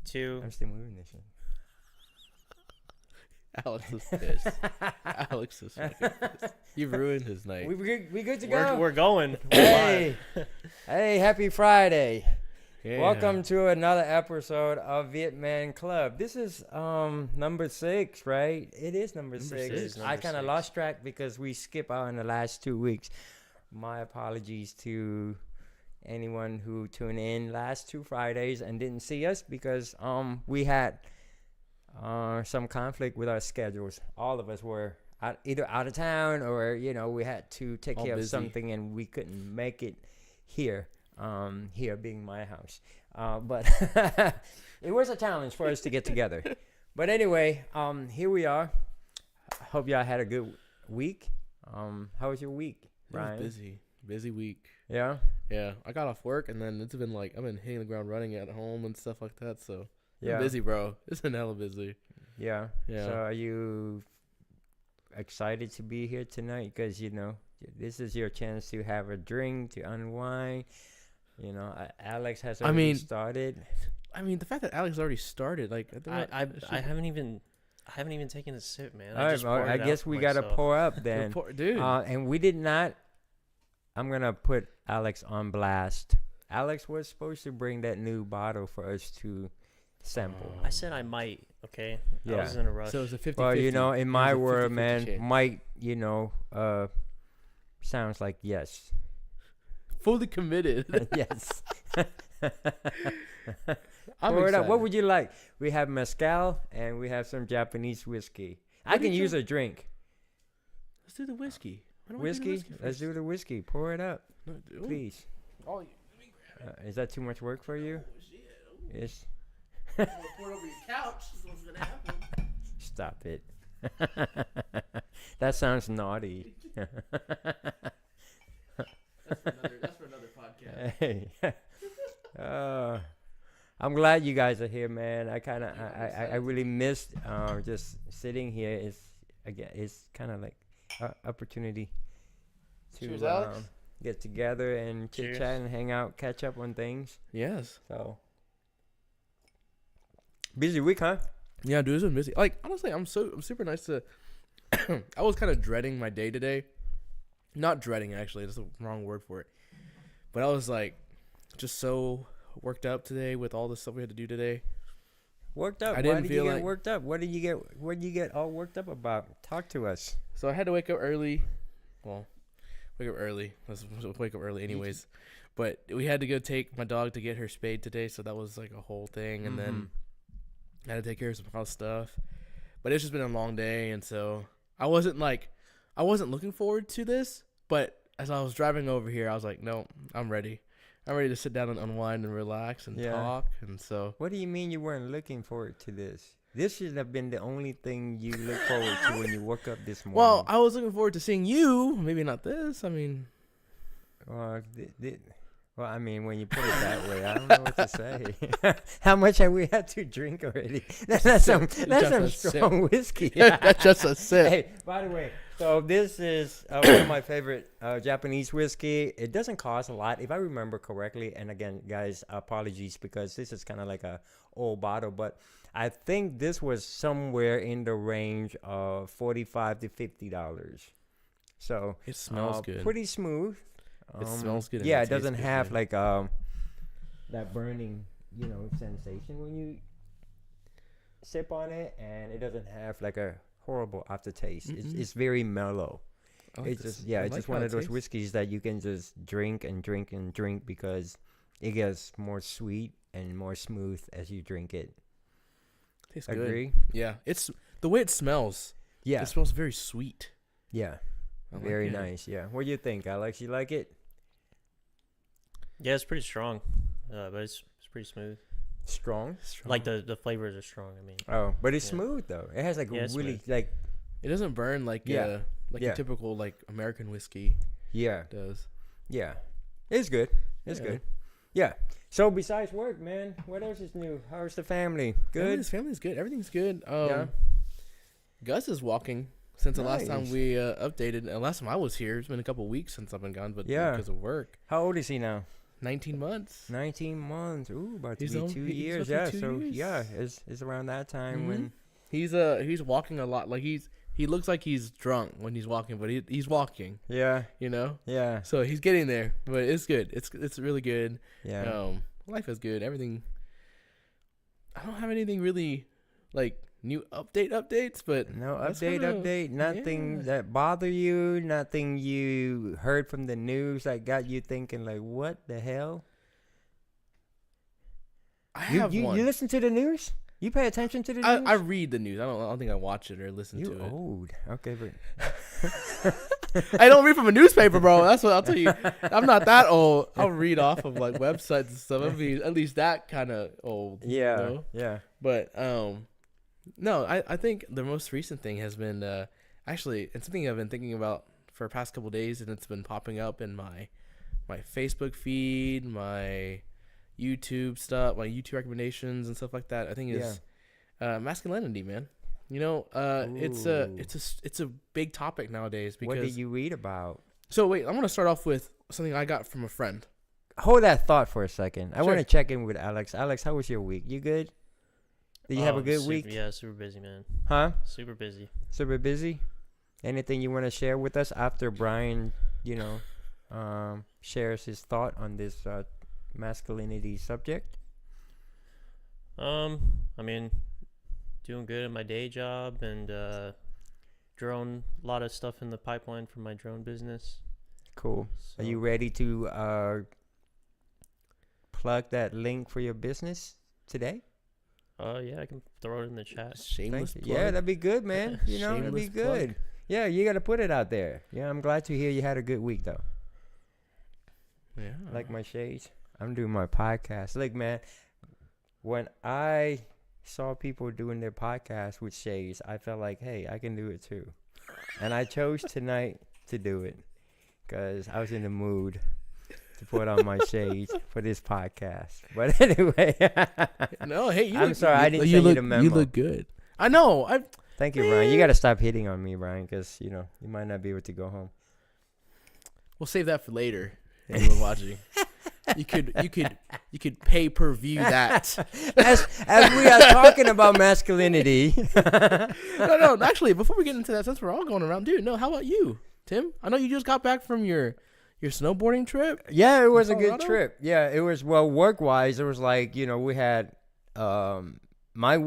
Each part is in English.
2. I'm still moving this one. Alex is pissed. Alex is fucking pissed. You've ruined his night. We good to go. We're going. Hey, hey, happy Friday. Yeah. Welcome to another episode of VietMenClub. This is number 6, right? It is number 6. I kind of lost track because we skip out in the last 2 weeks. My apologies to anyone who tuned in last 2 Fridays and didn't see us because we had some conflict with our schedules. All of us were either out of town or we had to take care of something and we couldn't make it here. Here being my house, but it was a challenge for us to get together. But anyway, here we are. Hope y'all had a good week. How was your week, Brian? It was busy week. Yeah. I got off work and then it's been like I've been hitting the ground running at home and stuff like that. So Yeah. busy, bro. It's been hella busy. Yeah. Yeah. So are you excited to be here tonight? Because this is your chance to have a drink, to unwind. Alex has already started. I mean, the fact that Alex already started, like I haven't even taken a sip, man. All right, well, I guess we gotta pour up then, dude. And we did not. I'm gonna put Alex on blast. Alex was supposed to bring that new bottle for us to sample. I said I might. Okay. Yeah. I was in a rush. So it's a 50-50. Well, in my world, 50-50 man, chance. might sounds like yes. Fully committed. Yes. I'm Pour it up. excited. What would you like? We have mezcal and we have some Japanese whiskey. I can use a drink. Let's do the whiskey. Why don't we do the Whiskey? Let's first? do the whiskey. Pour it up, No, dude. please. Oh, let me grab it. Is that too much work for you? Oh, shit. Yes. I'm gonna pour it over your couch. That's what's gonna happen. Stop it. That sounds naughty. That's for another podcast. Hey. I'm glad you guys are here, man. I really missed just sitting here. It's kind of like an opportunity Cheers, to Alex. get together and chit Cheers. chat and hang out, catch up on things. Yes. So busy week, huh? Yeah, dude, it's been busy. Like, honestly, I'm super nice to. I was kind of dreading my day today. Not dreading, actually. That's the wrong word for it. But I was like, just so worked up today with all the stuff we had to do today. Worked up. I didn't Why did feel you get like- worked up? What did you get all worked up about? Talk to us. So I had to wake up early. Well, wake up early. Let's wake up early anyways. But we had to go take my dog to get her spayed today. So that was like a whole thing. And then I had to take care of some house stuff. But it's just been a long day. And so I wasn't looking forward to this. But as I was driving over here, I was like, no, I'm ready. I'm ready to sit down and unwind and relax and talk. And so. What do you mean you weren't looking forward to this? This should have been the only thing you look forward to when you woke up this morning. Well, I was looking forward to seeing you. Maybe not this. I mean. Well, I mean, when you put it that way, I don't know what to say. How much have we had to drink already? That's some strong whiskey. That's just a sip. Hey, by the way, so this is one of my favorite Japanese whiskey. It doesn't cost a lot, if I remember correctly. And again, guys, apologies because this is kind of like a old bottle, but I think this was somewhere in the range of $45 to $50. So It smells good. pretty smooth. It smells good. and Yeah, it tastes doesn't good, have too. like that burning, sensation when you sip on it, and it doesn't have like a horrible aftertaste. It's very mellow. I like It's this. just I it's like just how one it of those tastes. whiskeys that you can just drink and drink and drink because it gets more sweet and more smooth as you drink it. Tastes good. Agree? Yeah, it's the way it smells. Yeah. It smells very sweet. Yeah. I like Very it. nice. Yeah. What do you think, Alex? You like it? Yeah, it's pretty strong, but it's pretty smooth. Strong? Like the flavors are strong. I mean, Oh, but it's Yeah. smooth though. It has like Yeah, it's really smooth. like It doesn't burn like Yeah. a typical like American whiskey yeah. does. Yeah. It's good. It's Yeah. good. Yeah. So besides work, man, what else is new? How's the family? Good? Family's good. Everything's good. Yeah. Gus is walking since the last time Nice. we updated. And last time I was here, it's been a couple weeks since I've been gone, but Yeah. because of work. How old is he now? 19 months. 19 months. Ooh, about to He's be on- 2 he's years. about Yeah, to be 2 so years. yeah, it's around that time when He's walking a lot. Like he looks like he's drunk when he's walking, but he's walking. yeah, You know. yeah, So he's getting there, but it's good. It's really good. yeah. Life is good. Everything. I don't have anything really like new updates, but No that's update. Nothing yeah. that bother you. Nothing you heard from the news that got you thinking like, what the hell? I have You one. listen to the news? You pay attention to the news? I read the news. I don't think I watch it or listen You to it. old. Okay, but I don't read from a newspaper, bro. That's what I'll tell you. I'm not that old. I'll read off of like websites and stuff. I'll be at least that kind of old. yeah, You know? yeah. But no, I think the most recent thing has been actually it's something I've been thinking about for the past couple of days, and it's been popping up in my Facebook feed, my YouTube stuff, my YouTube recommendations and stuff like that. I think is masculinity, man. You know, it's a big topic nowadays because. What did you read about? So wait, I'm gonna start off with something I got from a friend. Hold that thought for a second. I Sure. want to check in with Alex. Alex, how was your week? You good? Did you have a good super, week? Yeah, super busy, man. Huh? Super busy. Super busy? Anything you want to share with us after Brian, shares his thought on this masculinity subject? I mean, doing good at my day job and drone. A lot of stuff in the pipeline for my drone business. Cool. So, Are you ready to plug that link for your business today? yeah, I can throw it in the chat. Shameless Thank plug. you. Yeah, that'd be good, man. That'd be Shameless good. plug. Yeah, you got to put it out there. Yeah, I'm glad to hear you had a good week, though. Yeah. Like my shades. I'm doing my podcast. Look, man, when I saw people doing their podcast with shades, I felt like, hey, I can do it too. And I chose tonight to do it because I was in the mood to put on my shades for this podcast. But anyway, No, hey, I'm sorry, I didn't send you the memo. You look good. I know. Thank you, Brian. You got to stop hitting on me, Brian, because, you might not be able to go home. We'll save that for later. Anyone watching, you could pay per view that. As we are talking about masculinity. No. Actually, before we get into that, since we're all going around, dude. No, how about you, Tim? I know you just got back from your snowboarding trip. Yeah, it was a good Colorado? trip. Yeah, it was, well, work-wise, it was like, we had, my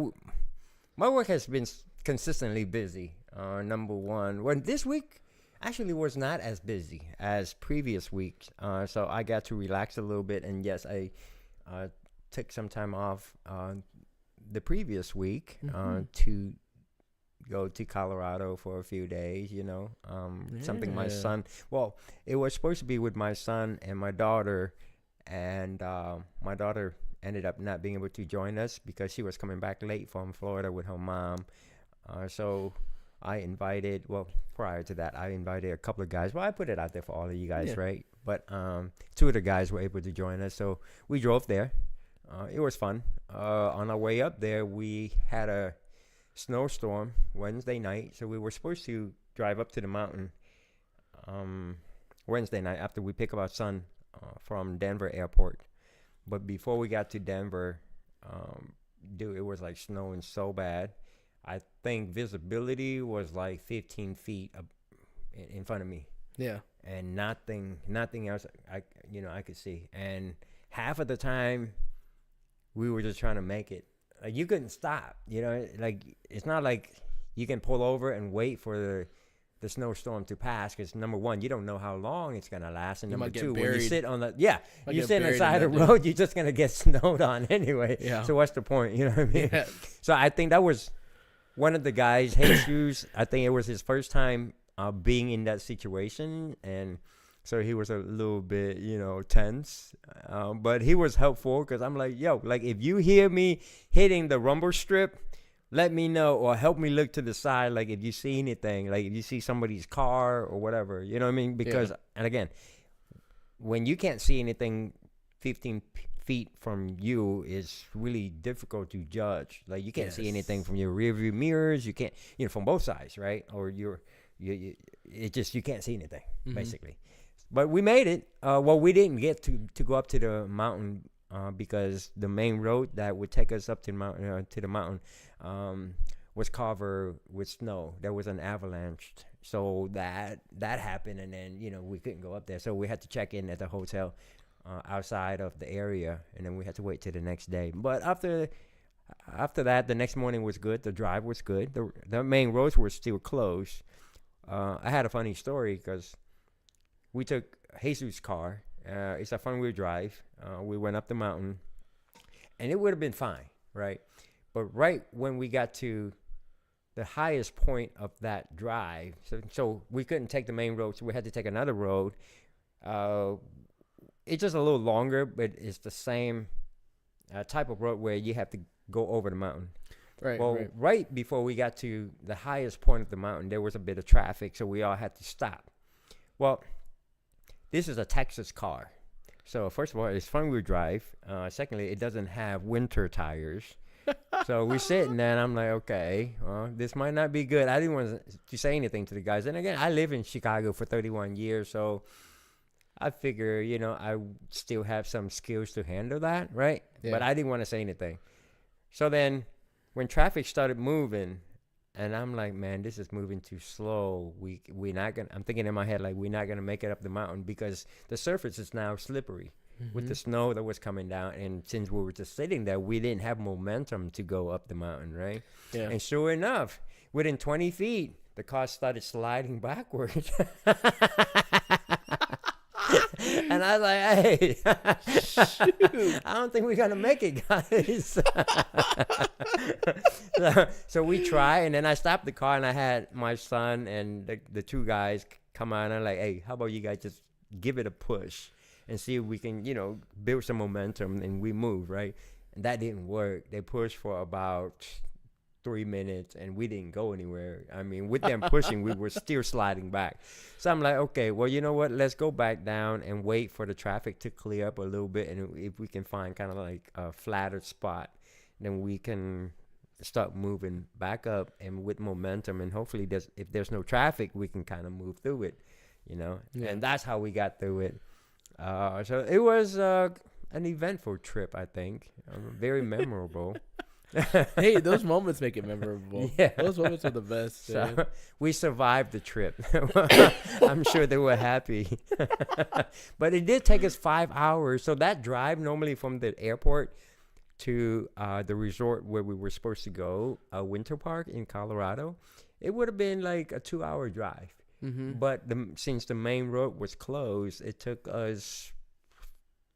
work has been consistently busy, number one. When this week actually was not as busy as previous weeks, so I got to relax a little bit, and yes, I took some time off the previous week to go to Colorado for a few days, something my son, well, it was supposed to be with my son and my daughter, and my daughter ended up not being able to join us because she was coming back late from Florida with her mom. So I invited, well, prior to that, I invited a couple of guys. Well, I put it out there for all of you guys, right? But two of the guys were able to join us. So we drove there. It was fun. On our way up there, we had a snowstorm Wednesday night. So we were supposed to drive up to the mountain Wednesday night after we pick up our son from Denver airport. But before we got to Denver, dude, it was like snowing so bad. I think visibility was like 15 feet in front of me. Yeah. And nothing else I could see. And half of the time we were just trying to make it. Like, you couldn't stop, like, it's not like you can pull over and wait for the snowstorm to pass, because number one, you don't know how long it's gonna last, and number two, when you sit on you sit on the side of the road, you're just gonna get snowed on anyway. Yeah. So what's the point? You know what I mean? Yeah. So I think that was one of the guys, Jesus, I think it was his first time being in that situation, and so he was a little bit, tense, but he was helpful, because I'm like, yo, like, if you hear me hitting the rumble strip, let me know, or help me look to the side, like, if you see anything, like if you see somebody's car or whatever, you know what I mean? Because, and again, when you can't see anything 15 feet from you, is really difficult to judge. Like, you can't see anything from your rear view mirrors, you can't, from both sides, right? Or you can't see anything, basically. But we made it. Well, we didn't get to go up to the mountain because the main road that would take us up to the mountain was covered with snow. There was an avalanche, so that happened, and then we couldn't go up there. So we had to check in at the hotel outside of the area, and then we had to wait till the next day. But after that, the next morning was good. The drive was good. The main roads were still closed. I had a funny story because we took Jesus' car. It's a front-wheel drive. We went up the mountain, and it would have been fine, right? But right when we got to the highest point of that drive, so we couldn't take the main road, so we had to take another road. It's just a little longer, but it's the same type of road where you have to go over the mountain. Right. Well, right before we got to the highest point of the mountain, there was a bit of traffic, so we all had to stop. Well, this is a Texas car. So first of all, it's front-wheel drive. Secondly, it doesn't have winter tires. So we're sitting there, and I'm like, okay, well, this might not be good. I didn't want to say anything to the guys. And again, I live in Chicago for 31 years, so I figure, I still have some skills to handle that, right? Yeah. But I didn't want to say anything. So then when traffic started moving, and I'm like, man, this is moving too slow. We're not gonna. I'm thinking in my head, like, we're not gonna make it up the mountain because the surface is now slippery with the snow that was coming down. And since we were just sitting there, we didn't have momentum to go up the mountain, right? Yeah. And sure enough, within 20 feet, the car started sliding backwards. And I was like, hey, I don't think we're going to make it, guys. So we try, and then I stopped the car, and I had my son and the two guys come out, and I'm like, hey, how about you guys just give it a push and see if we can, build some momentum, and we move, right? And that didn't work. They pushed for about 3 minutes, and we didn't go anywhere. I mean, with them pushing, we were still sliding back. So I'm like, okay, well, you know what? Let's go back down and wait for the traffic to clear up a little bit. And if we can find kind of like a flatter spot, then we can start moving back up and with momentum. And hopefully, if there's no traffic, we can kind of move through it, Yeah. And that's how we got through it. So it was an eventful trip, I think. Very memorable. Hey, those moments make it memorable. Yeah, those moments are the best. So we survived the trip. I'm sure they were happy. But it did take us 5 hours. So that drive normally from the airport to the resort where we were supposed to go, Winter Park in Colorado, it would have been like a 2-hour drive. But since the main road was closed, it took us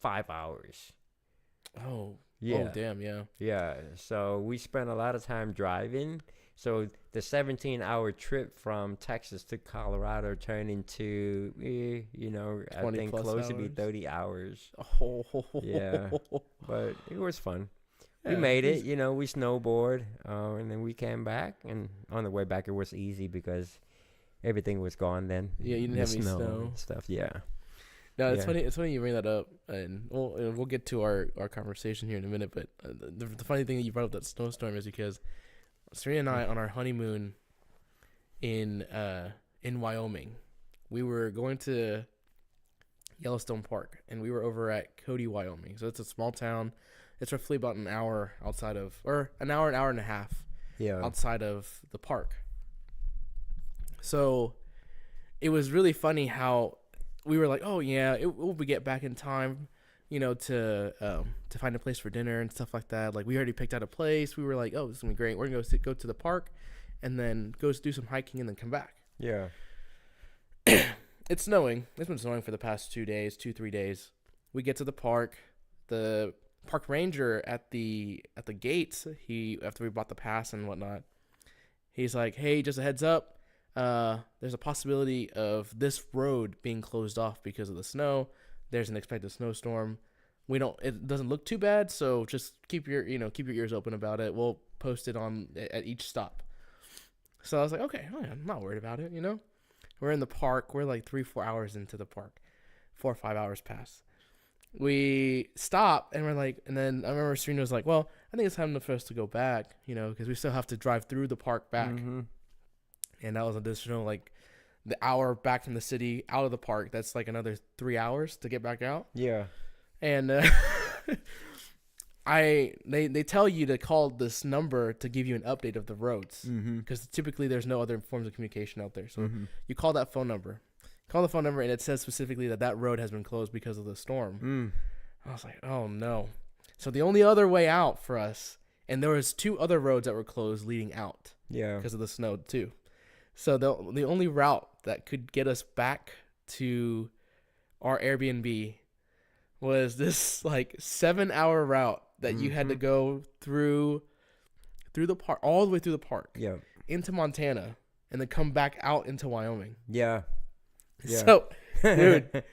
5 hours. Oh. Yeah. Oh, damn, yeah. Yeah, so we spent a lot of time driving. So the 17-hour trip from Texas to Colorado turned into, I think close to be 30 hours. Oh. Yeah, but it was fun. Yeah, we made it, we snowboard, and then we came back. And on the way back, it was easy because everything was gone then. Yeah, you didn't have any snow and stuff, yeah. No, it's funny. It's funny you bring that up, and we'll get to our conversation here in a minute. But the funny thing that you brought up that snowstorm is because Serena and I on our honeymoon in Wyoming, we were going to Yellowstone Park, and we were over at Cody, Wyoming. So it's a small town. It's roughly about an hour outside of, or an hour and a half, outside of the park. So it was really funny how we were like, oh yeah, we'll get back in time, to find a place for dinner and stuff like that. Like we already picked out a place. We were like, oh, this is gonna be great. We're gonna go to the park, and then go do some hiking and then come back. Yeah. It's snowing. It's been snowing for the past 3 days. We get to the park. The park ranger at the gates, after we bought the pass and whatnot, he's like, hey, just a heads up. There's a possibility of this road being closed off because of the snow. There's an expected snowstorm. It doesn't look too bad, so just keep your ears open about it. We'll post it at each stop. So I was like, okay, I'm not worried about it, We're in the park. We're like 3-4 hours into the park. 4 or 5 hours pass. We stop, and we're like, and then I remember Serena was like, well, I think it's time for us to go back, because we still have to drive through the park back. And that was additional, like, the hour back from the city out of the park. That's like another 3 hours to get back out. Yeah. And they tell you to call this number to give you an update of the roads, because typically there's no other forms of communication out there. So you call that phone number. Call the phone number, and it says specifically that road has been closed because of the storm. I was like, oh no. So the only other way out for us, and there was 2 other roads that were closed leading out. Yeah. Because of the snow too. So the only route that could get us back to our Airbnb was this like 7-hour route that you had to go through the park, all the way through the park, into Montana, and then come back out into Wyoming. Yeah. So, dude,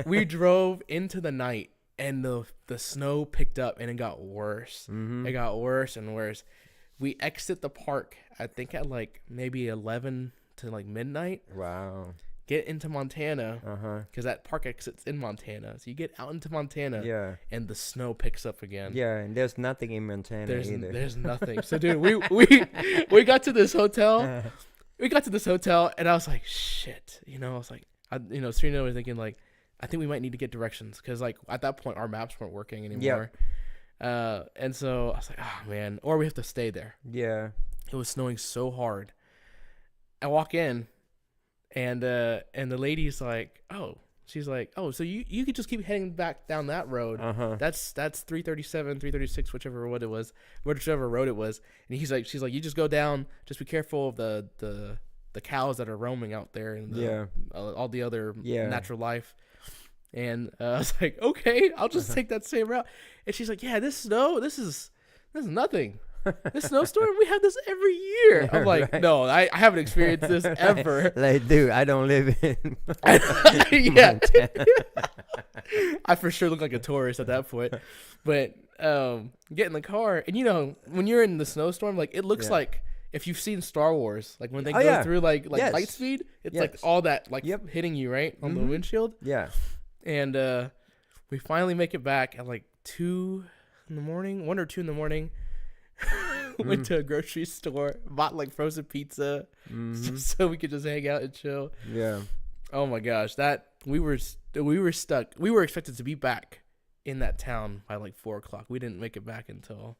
we drove into the night, and the snow picked up, and it got worse. It got worse and worse. We exit the park, I think at like maybe 11 to like midnight. Wow. Get into Montana, because that park exits in Montana. So you get out into Montana, and the snow picks up again. Yeah, and there's nothing in Montana either. There's nothing. So, dude, we got to this hotel. We got to this hotel, and I was like, shit. I was like, Serena was thinking, like, I think we might need to get directions, because, like, at that point, our maps weren't working anymore. And so I was like, oh, man. Or we have to stay there. Yeah. It was snowing so hard. I walk in. And the lady's like, she's like, so you could just keep heading back down that road. That's 337, 336, whichever road it was. And she's like, you just go down. Just be careful of the cows that are roaming out there, and all the other natural life. And I was like, okay, I'll just take that same route. And she's like, yeah, this is nothing. This snowstorm, we have this every year. I'm like, right. No, I haven't experienced this ever. Like, dude, I don't live in yeah. I for sure look like a tourist at that point. But get in the car, and when you're in the snowstorm, like, it looks like, if you've seen Star Wars, like when they go through like light speed, it's like all that like hitting you right on the windshield. Yeah. And we finally make it back at like 2 in the morning, 1 or 2 in the morning. Went to a grocery store, bought like frozen pizza, so we could just hang out and chill. Yeah. Oh my gosh, we were stuck. We were expected to be back in that town by like 4 o'clock. We didn't make it back until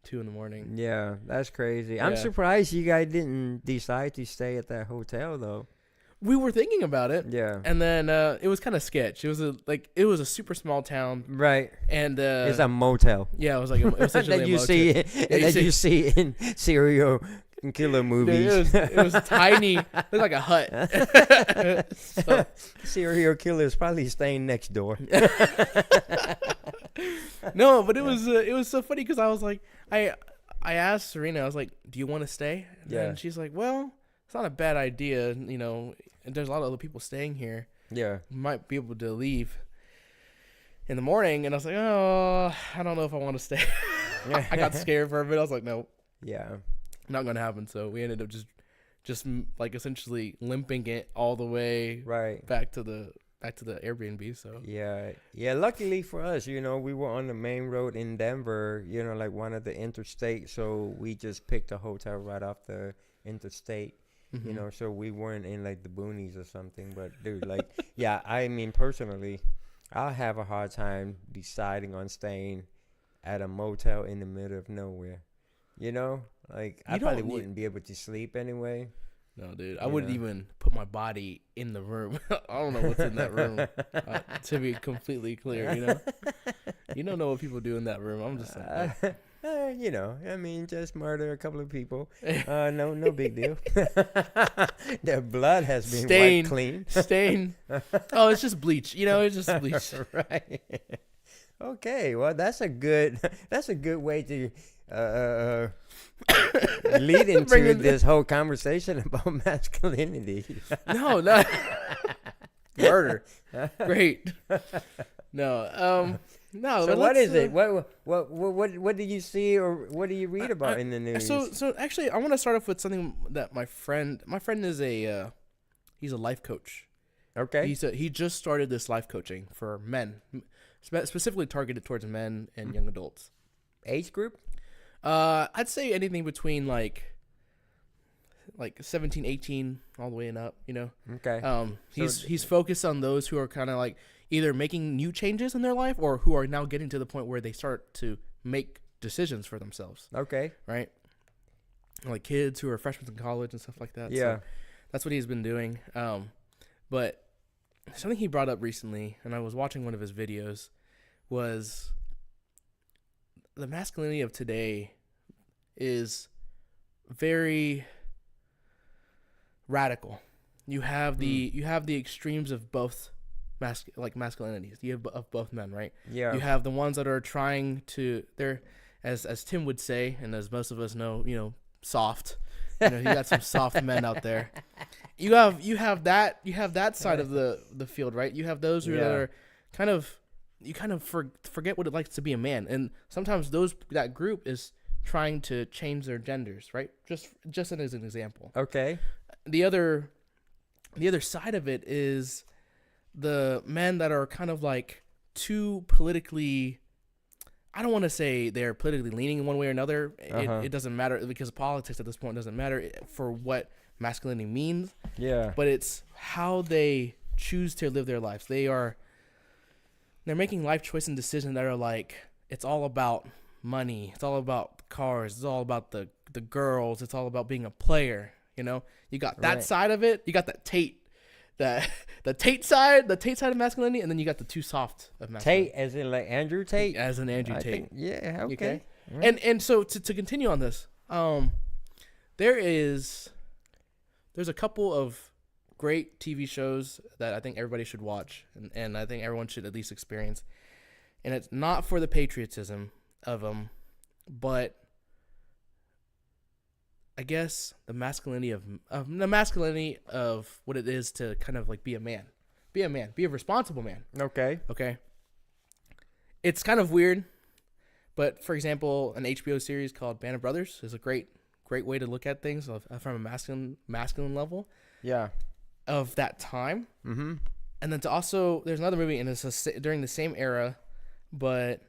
2 in the morning. Yeah, that's crazy. I'm surprised you guys didn't decide to stay at that hotel though. We were thinking about it. Yeah. And then it was kind of sketch. It was a super small town. Right. And it's a motel. Yeah, it was essentially that you see in serial killer movies. Dude, it was tiny. It looked like a hut. So. Serial killers probably staying next door. No, but it was so funny, because I was like, I asked Serena, I was like, do you want to stay? And she's like, well, it's not a bad idea, and there's a lot of other people staying here. Yeah. We might be able to leave in the morning. And I was like, I don't know if I want to stay. I got scared for a bit. I was like, no. Yeah. Not going to happen. So we ended up just like essentially limping it all the way back to the Airbnb. So yeah. Luckily for us, we were on the main road in Denver, like one of the interstate. So we just picked a hotel right off the interstate. So we weren't in like the boonies or something. But dude, like, I mean, personally, I'll have a hard time deciding on staying at a motel in the middle of nowhere. Like, I probably wouldn't be able to sleep anyway. No, dude, I wouldn't even put my body in the room. I don't know what's in that room. To be completely clear, you don't know what people do in that room. I'm just like. I mean, just murder a couple of people. No big deal. Their blood has been wiped clean. Stain. Oh, it's just bleach. It's just bleach. Right. Okay. Well, that's a good way to lead into this whole conversation about masculinity. No. Murder. Great. No. No. So what is it? What do you see, or what do you read about in the news? So actually, I want to start off with something that my friend is he's a life coach. Okay. He just started this life coaching for men, specifically targeted towards men and young adults. Age group? I'd say anything between like like 17, 18, all the way and up, you know. Okay. He's focused on those who are kind of like either making new changes in their life or who are now getting to the point where they start to make decisions for themselves. Okay. Right? Like kids who are freshmen in college and stuff like that. Yeah. So that's what he's been doing. But something he brought up recently, and I was watching one of his videos, was the masculinity of today is very radical. You have the extremes of both masculinities. You have of both men, right? Yeah. You have the ones that are trying to, they're as Tim would say, and as most of us know, you know, soft. You know, you got some soft men out there. You have that side of the field, right? You have those who are kind of forget what it likes to be a man, and sometimes that group is trying to change their genders, right? Just as an example. Okay. The other side of it is the men that are kind of like too politically, I don't want to say they're politically leaning in one way or another. It doesn't matter, because politics at this point doesn't matter for what masculinity means. Yeah. But it's how they choose to live their lives. They're making life choices and decisions that are like, it's all about money. It's all about cars. It's all about the girls. It's all about being a player. You know, you got that side of it. You got that the Tate side of masculinity, and then you got the too soft of masculinity. Tate, as in like Andrew Tate. As in Andrew Tate. Yeah. Okay. Right. And so to continue on this, there's a couple of great TV shows that I think everybody should watch, and I think everyone should at least experience. And it's not for the patriotism of them, but I guess the masculinity of what it is to kind of like be a man, be a responsible man. Okay. It's kind of weird, but for example, an HBO series called Band of Brothers is a great way to look at things from a masculine level. Yeah. Of that time. Mm-hmm. And then there's another movie, and it's during the same era, but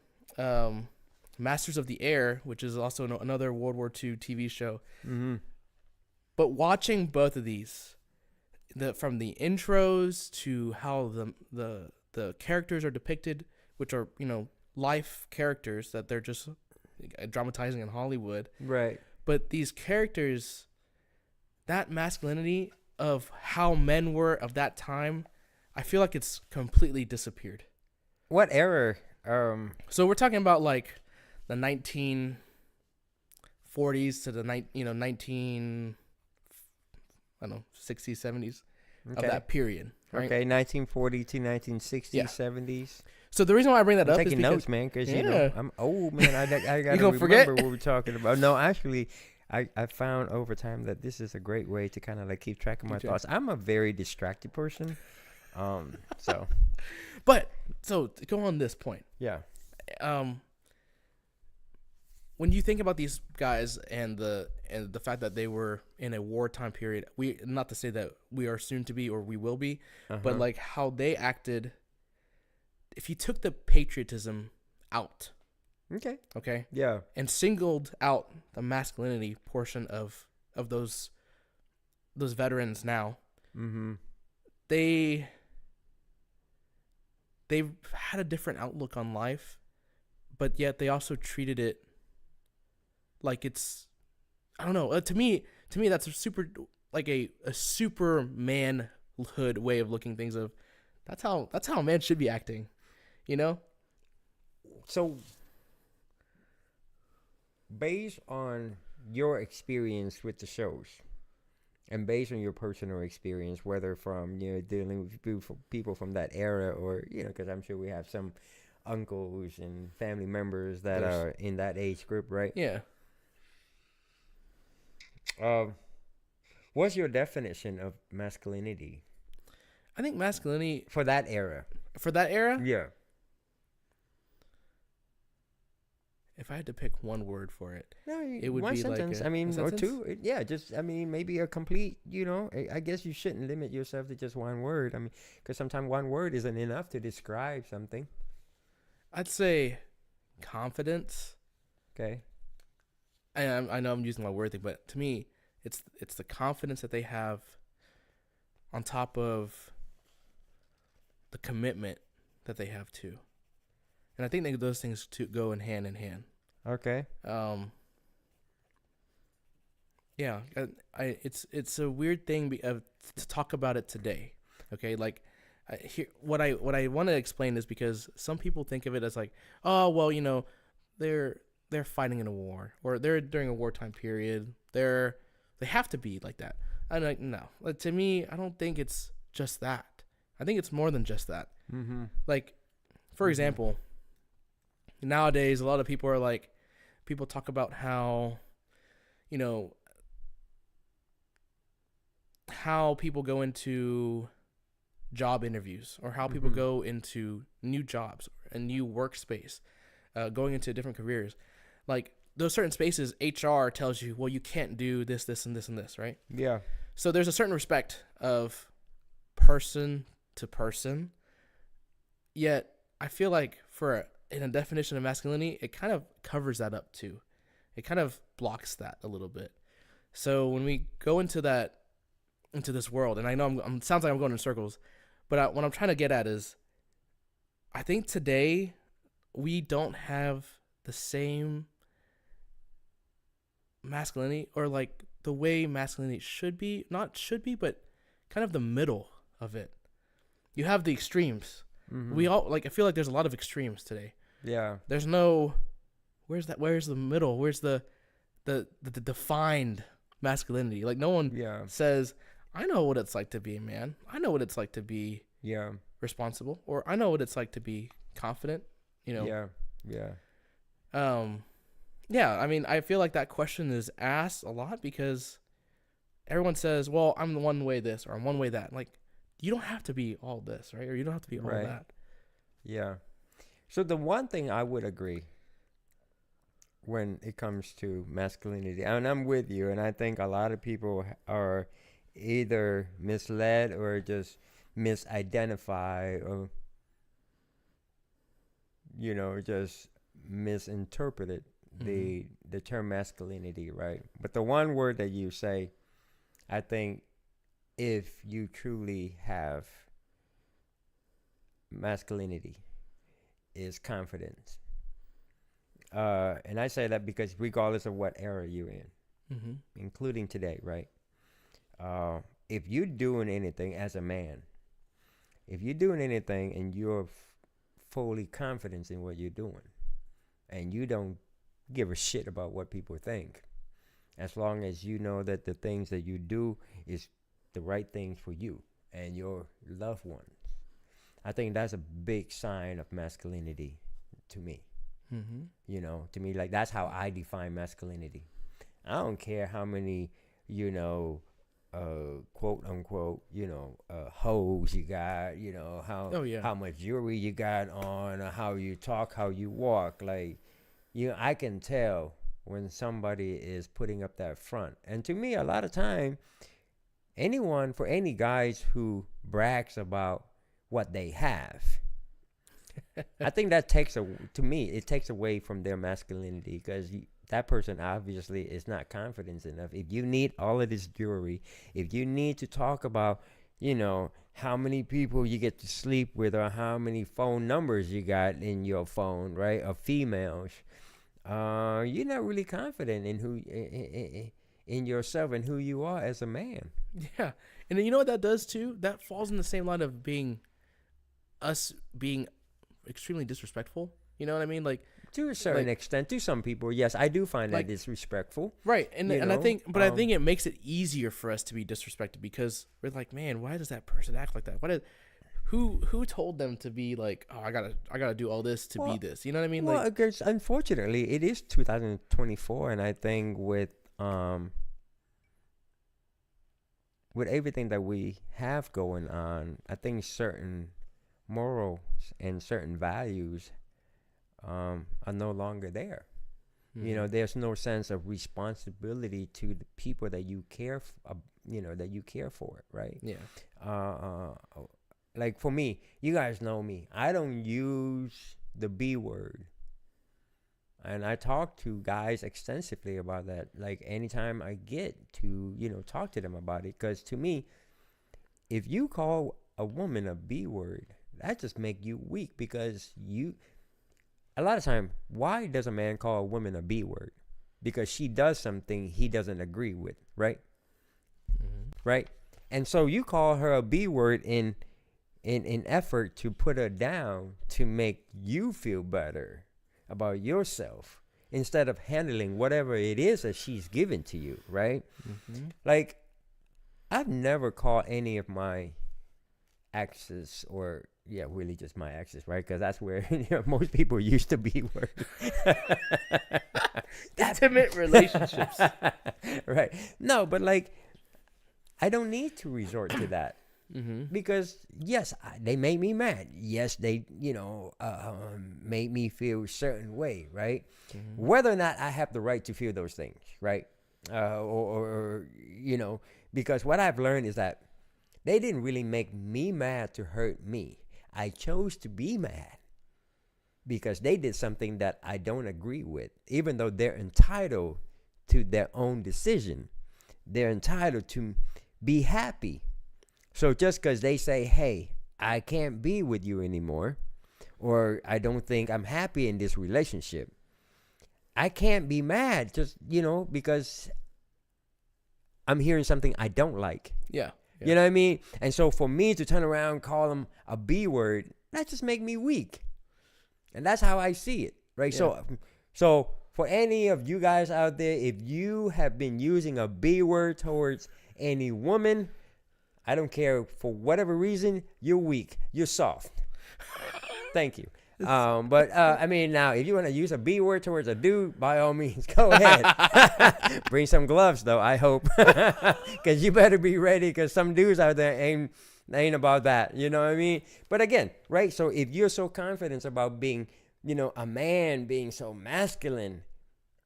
Masters of the Air, which is also another World War II TV show. Mm-hmm. But watching both of these, from the intros to how the characters are depicted, which are, you know, life characters that they're just dramatizing in Hollywood. Right. But these characters, that masculinity of how men were of that time, I feel like it's completely disappeared. What era? So we're talking about like the 1940s to the 19 I don't know, 60s, 70s of that period. Right? Okay, 1940 to 1960s, Yeah. 70s. So the reason why I bring that I'm up taking is because notes, man, because you know I'm old, man. I gotta gonna remember forget? what we're talking about. No, actually, I found over time that this is a great way to kind of like keep track of my thoughts. I'm a very distracted person, so. But so to go on this point, Yeah. When you think about these guys and the fact that they were in a wartime period, we not to say that we are soon to be or we will be, but like how they acted. If you took the patriotism out, okay, Yeah. and singled out the masculinity portion of those veterans now, they've had a different outlook on life, but yet they also treated it like it's, I don't know. To me, that's a super super manhood way of looking things. Of that's how a man should be acting, you know. So, based on your experience with the shows, and based on your personal experience, whether from dealing with people from that era, or because I'm sure we have some uncles and family members that are in that age group, right? Yeah. What's your definition of masculinity? I think masculinity for that era. Yeah. If I had to pick one word for it, it would one be sentence. like a or two. Yeah, just maybe a complete. I guess you shouldn't limit yourself to just one word. Because sometimes one word isn't enough to describe something. I'd say confidence. Okay. I know I'm using my word thing, but to me, It's the confidence that they have on top of the commitment that they have too. And I think that those things go in hand. Okay. Yeah, it's a weird thing to talk about it today. Okay, like what I want to explain is because some people think of it as like, oh well, they're fighting in a war, or they're during a wartime period. They have to be like that. I'm like, no. Like, to me, I don't think it's just that. I think it's more than just that. Mm-hmm. Like, for example, nowadays a lot of people talk about how, how people go into job interviews, or how people go into new jobs, a new workspace, going into different careers. Like, those certain spaces, HR tells you, well, you can't do this, this, and this, and this, right? Yeah. So there's a certain respect of person to person. Yet I feel like in a definition of masculinity, it kind of covers that up too. It kind of blocks that a little bit. So when we go into this world, and I know it sounds like I'm going in circles, but what I'm trying to get at is, I think today we don't have the same masculinity, or like the way masculinity but kind of the middle of it. You have the extremes. Mm-hmm. We all, like, I feel like there's a lot of extremes today. Yeah. There's no, where's the middle? Where's the defined masculinity? Like, no one says, I know what it's like to be a man. I know what it's like to be responsible, or I know what it's like to be confident, Yeah. Yeah, I mean, I feel like that question is asked a lot because everyone says, well, I'm the one way this, or I'm one way that. Like, you don't have to be all this, right? Or you don't have to be all that. Yeah. So the one thing I would agree when it comes to masculinity, and I'm with you, and I think a lot of people are either misled or just misidentify, or, just misinterpreted the term masculinity, right? But the one word that you say, I think, if you truly have masculinity, is confidence. And I say that because regardless of what era you're in, including today, right? If you're doing anything as a man, if you're doing anything and you're fully confident in what you're doing, and you don't give a shit about what people think, as long as you know that the things that you do is the right things for you and your loved ones, I think that's a big sign of masculinity to me. To me, like, that's how I define masculinity. I don't care how many, quote unquote, hoes you got, how much jewelry you got on, or how you talk, how you walk. Like, I can tell when somebody is putting up that front. And to me, a lot of time, any guys who brags about what they have, I think that takes away from their masculinity, because that person obviously is not confident enough. If you need all of this jewelry, if you need to talk about, how many people you get to sleep with, or how many phone numbers you got in your phone, right, of females, you're not really confident in yourself and who you are as a man. Yeah. And then, you know what that does too? That falls in the same line of us being extremely disrespectful. You know what I mean? Like, to a certain extent, to some people, yes, I do find that disrespectful. Right. And I think it makes it easier for us to be disrespected, because we're like, man, why does that person act like that? Who told them to be like, oh, I gotta do all this to be this? You know what I mean? Well, because unfortunately, it is 2024, and I think with everything that we have going on, I think certain morals and certain values are no longer there. There's no sense of responsibility to the people that you care for, right? Yeah. Like, for me, you guys know me, I don't use the B word. And I talk to guys extensively about that. Like anytime I get to, talk to them about it. Because to me, if you call a woman a B word, that just make you weak. Because a lot of time, why does a man call a woman a B word? Because she does something he doesn't agree with, right? Mm-hmm. Right? And so you call her a B word in effort to put her down to make you feel better about yourself instead of handling whatever it is that she's given to you, right? Mm-hmm. Like, I've never called any of my exes really just my exes, right? Because that's where most people used to be. Intimate relationships. Right. No, but like, I don't need to resort to that. Mm-hmm. Because yes, they made me mad. Yes, they made me feel a certain way, right? Mm-hmm. Whether or not I have the right to feel those things, right? Or because what I've learned is that they didn't really make me mad to hurt me. I chose to be mad because they did something that I don't agree with, even though they're entitled to their own decision. They're entitled to be happy. So just because they say, hey, I can't be with you anymore, or I don't think I'm happy in this relationship, I can't be mad just, because I'm hearing something I don't like. Yeah. You know what I mean? And so for me to turn around and call them a B word, that just make me weak. And that's how I see it, right? Yeah. So for any of you guys out there, if you have been using a B word towards any woman, I don't care, for whatever reason, you're weak. You're soft. Thank you. But now, if you want to use a B word towards a dude, by all means, go ahead. Bring some gloves, though, I hope. Because you better be ready, because some dudes out there ain't about that. You know what I mean? But again, right? So if you're so confident about being, a man, being so masculine,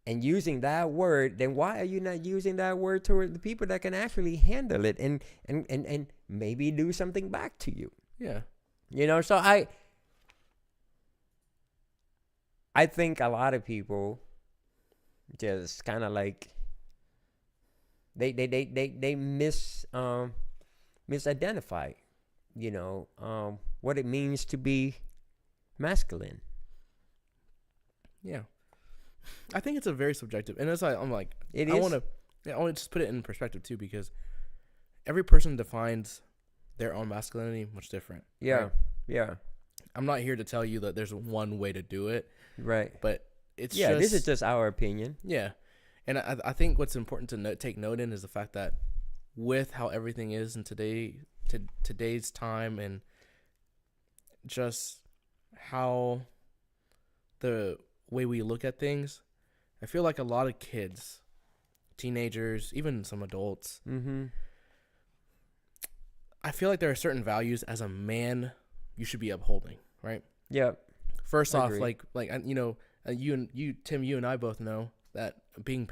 and using that word, then why are you not using that word toward the people that can actually handle it and maybe do something back to you? Yeah. So I think a lot of people just kind of like they misidentify, what it means to be masculine. Yeah. I think it's a very subjective, and that's why I'm like, I want to just put it in perspective too, because every person defines their own masculinity much different. Yeah, right? Yeah. I'm not here to tell you that there's one way to do it, right? But it's this is just our opinion. Yeah, and I think what's important to take note in is the fact that with how everything is in today's time, and just how the way we look at things, I feel like a lot of kids, teenagers, even some adults, mm-hmm. I feel like there are certain values as a man you should be upholding, right? Yeah. First off, like you Tim, you and I both know that being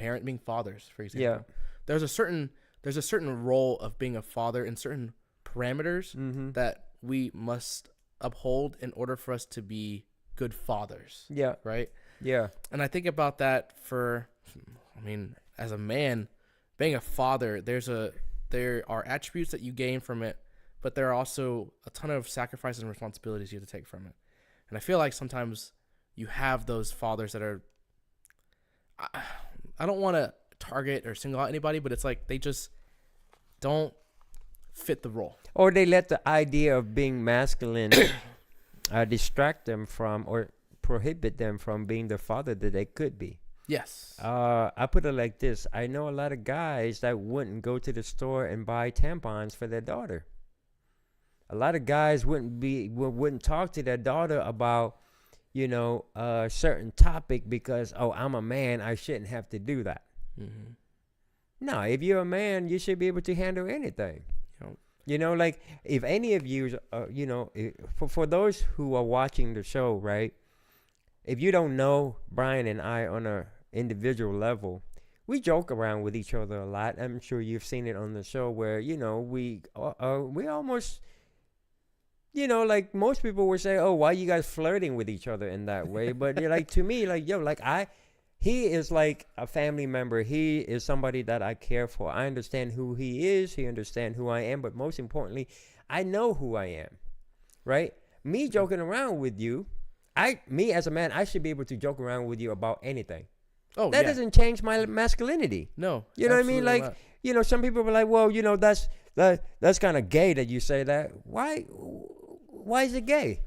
fathers, for example, there's a certain role of being a father in certain parameters mm-hmm. that we must uphold in order for us to be good fathers. Yeah. Right? Yeah. And I think about that as a man, being a father, there are attributes that you gain from it, but there are also a ton of sacrifices and responsibilities you have to take from it. And I feel like sometimes you have those fathers that are, I don't want to target or single out anybody, but it's like they just don't fit the role. Or they let the idea of being masculine distract them from or prohibit them from being the father that they could be. Yes. I put it like this. I know a lot of guys that wouldn't go to the store and buy tampons for their daughter. A lot of guys wouldn't talk to their daughter about, a certain topic because, I'm a man, I shouldn't have to do that. Mm-hmm. No, if you're a man, you should be able to handle anything. Like if any of you, for those who are watching the show, right? If you don't know Brian and I on a individual level, we joke around with each other a lot. I'm sure you've seen it on the show where, we almost, you know, like most people would say, oh, why you guys flirting with each other in that way? But you're like, to me, like, yo, like he is like a family member. He is somebody that I care for. I understand who he is. He understands who I am. But most importantly, I know who I am, right? Me joking around with you, me as a man, I should be able to joke around with you about anything. Oh, that doesn't change my masculinity. No. You know what I mean? Like, you know, some people are like, well, you know, that's kind of gay that you say that. Why is it gay?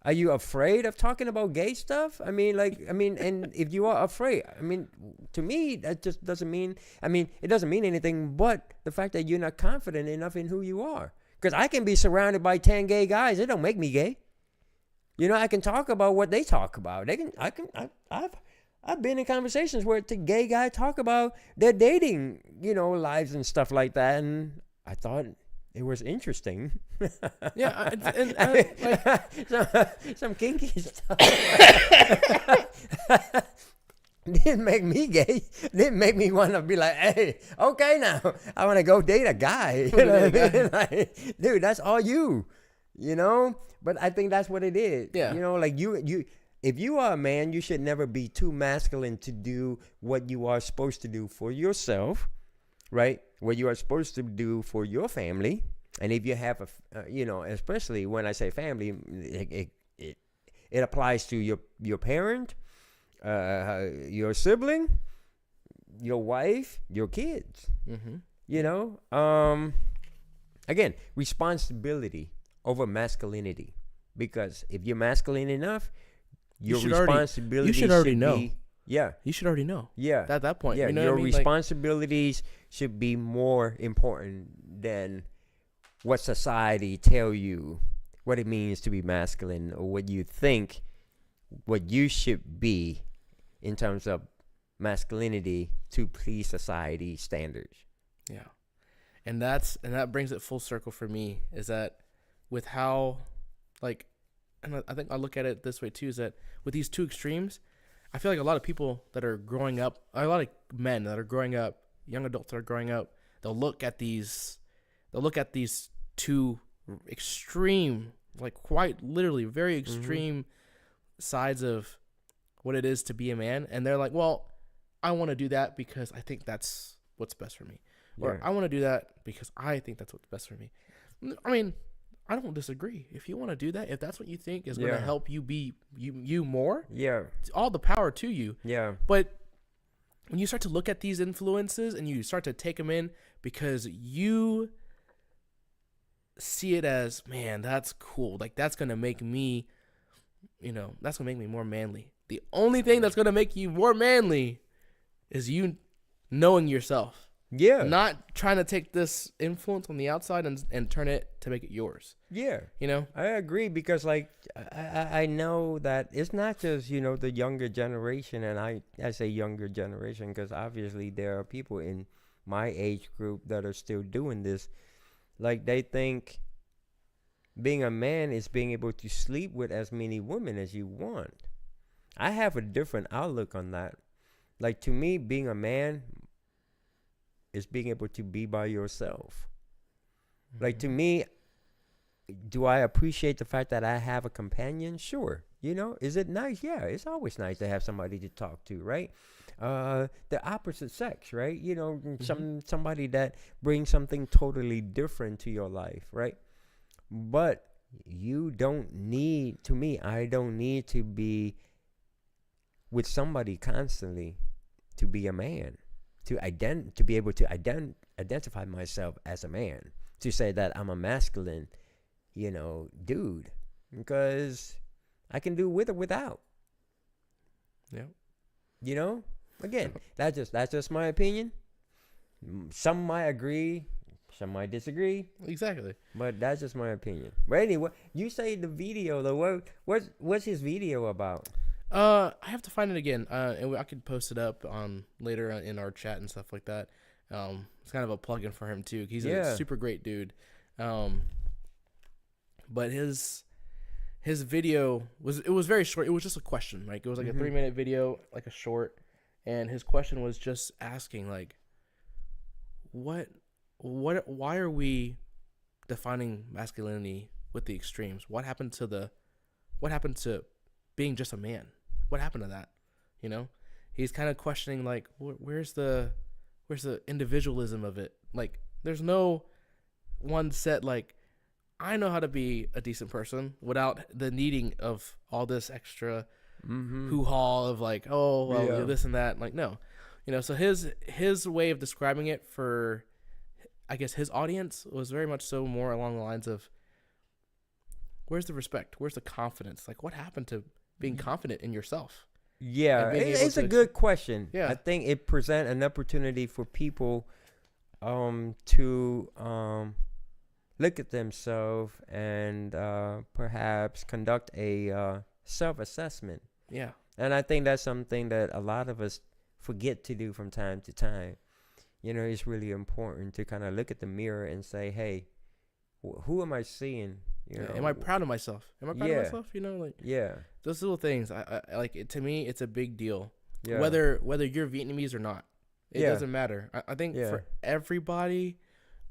Are you afraid of talking about gay stuff? I mean, and if you are afraid, I mean, to me, that just doesn't mean, it doesn't mean anything but the fact that you're not confident enough in who you are. Because I can be surrounded by 10 gay guys. It don't make me gay. You know, I can talk about what they talk about. I've been in conversations where the gay guy talk about their dating, you know, lives and stuff like that. And I thought it was interesting. Yeah, some kinky stuff. Didn't make me gay. Didn't make me want to be like, hey, okay, now I want to go date a guy. You know what I mean? Like, dude, that's all you know. But I think that's what it is. Yeah. You know, like you. If you are a man, you should never be too masculine to do what you are supposed to do for yourself, right? What you are supposed to do for your family. And if you have you know, especially when I say family, it applies to your parent, your sibling, your wife, your kids. Mm-hmm. You know, again, responsibility over masculinity. Because if you're masculine enough, your responsibility you should already know. You should already know. Yeah. At that point. Yeah. You know your what I mean? responsibilities should be more important than what society tell you what it means to be masculine, or what you think what you should be in terms of masculinity to please society standards. Yeah. And that brings it full circle for me, is that with how, like, and I think I look at it this way too, is that with these two extremes, I feel like a lot of people that are growing up, a lot of men that are growing up, young adults that are growing up, they'll look at these two extreme, like quite literally very extreme sides of what it is to be a man, and they're like, well, I want to do that because I think that's what's best for me. Or I want to do that because I think that's what's best for me. I mean, I don't disagree. If you want to do that, if that's what you think is going to help you be you more, all the power to you. Yeah. But when you start to look at these influences and you start to take them in because you see it as, man, that's cool. Like, that's going to make me, you know, that's going to make me more manly. The only thing that's going to make you more manly is you knowing yourself. Yeah. Not trying to take this influence on the outside and turn it to make it yours. Yeah. You know? I agree, because, like, I know that it's not just, you know, the younger generation, and I say younger generation because obviously there are people in my age group that are still doing this. Like, they think being a man is being able to sleep with as many women as you want. I have a different outlook on that. Like, to me, being a man is being able to be by yourself. Like, to me, do I appreciate the fact that I have a companion? Sure. You know, is it nice? Yeah, it's always nice to have somebody to talk to, right? The opposite sex, right? You know, somebody that brings something totally different to your life, right? But you don't need, to me, I don't need to be with somebody constantly to be a man, to be able to identify myself as a man, to say that I'm a masculine, you know, dude, because I can do with or without. Yeah. You know, again, that's just my opinion. Some might agree, some might disagree. Exactly. But that's just my opinion. But anyway, you say the video though. What's his video about? I have to find it again. And I could post it up later in our chat and stuff like that. It's kind of a plug-in for him too. He's a super great dude. But his video was very short. It was just a question. Like, it was like a 3-minute video, like a short. And his question was just asking, like, why are we defining masculinity with the extremes? What happened to being just a man? What happened to that? You know, he's kind of questioning like, where's the individualism of it? Like, there's no one set like, I know how to be a decent person without the needing of all this extra hoo-ha of like, oh, well, this and that. Like, no, you know. So his way of describing it for, I guess, his audience was very much so more along the lines of, where's the respect? Where's the confidence? Like, what happened to being confident in yourself? Yeah, it's a good question. Yeah. I think it presents an opportunity for people to look at themselves and perhaps conduct a self-assessment. Yeah. And I think that's something that a lot of us forget to do from time to time. You know, it's really important to kind of look at the mirror and say, hey, who am I seeing? You know, am I proud of myself? Am I proud of myself? You know, like those little things. I like it. To me, it's a big deal. Yeah. Whether you're Vietnamese or not, it doesn't matter. I think for everybody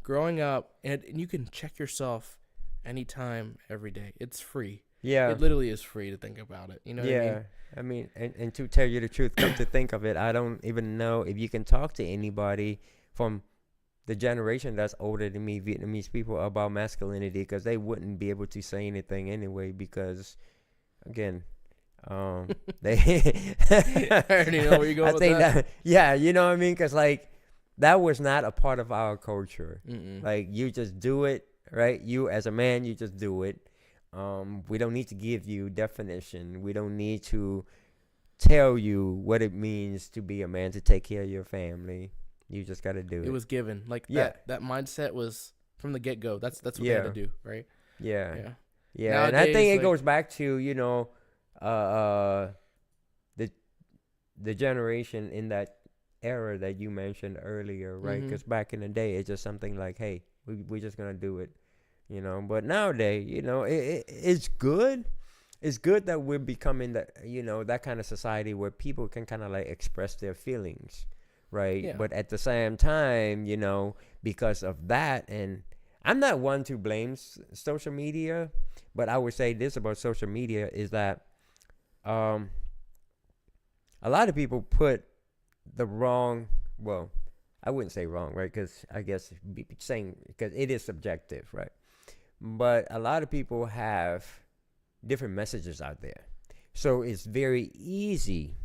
growing up, and you can check yourself anytime, every day. It's free. Yeah, it literally is free to think about it. You know what I mean? And to tell you the truth, come to think of it, I don't even know if you can talk to anybody from the generation that's older than me, Vietnamese people, about masculinity, because they wouldn't be able to say anything anyway, because again, they I already know where you're going with that. Yeah, you know what I mean, because like that was not a part of our culture. Like, you just do it, right? You as a man, you just do it. We don't need to give you definition. We don't need to tell you what it means to be a man, to take care of your family. You just got to do it. It was given. Like, that mindset was from the get-go. That's what they had to do, right? Yeah. Nowadays, and I think it goes back to, you know, the generation in that era that you mentioned earlier, right? Because back in the day, it's just something like, hey, we're just going to do it, you know. But nowadays, you know, it's good. It's good that we're becoming that, you know, that kind of society where people can kind of like express their feelings. Right. Yeah. But at the same time, you know, because of that, and I'm not one to blame social media, but I would say this about social media is that a lot of people put the wrong, well, I wouldn't say wrong, right? Because I guess saying, because it is subjective, right? But a lot of people have different messages out there. So it's very easy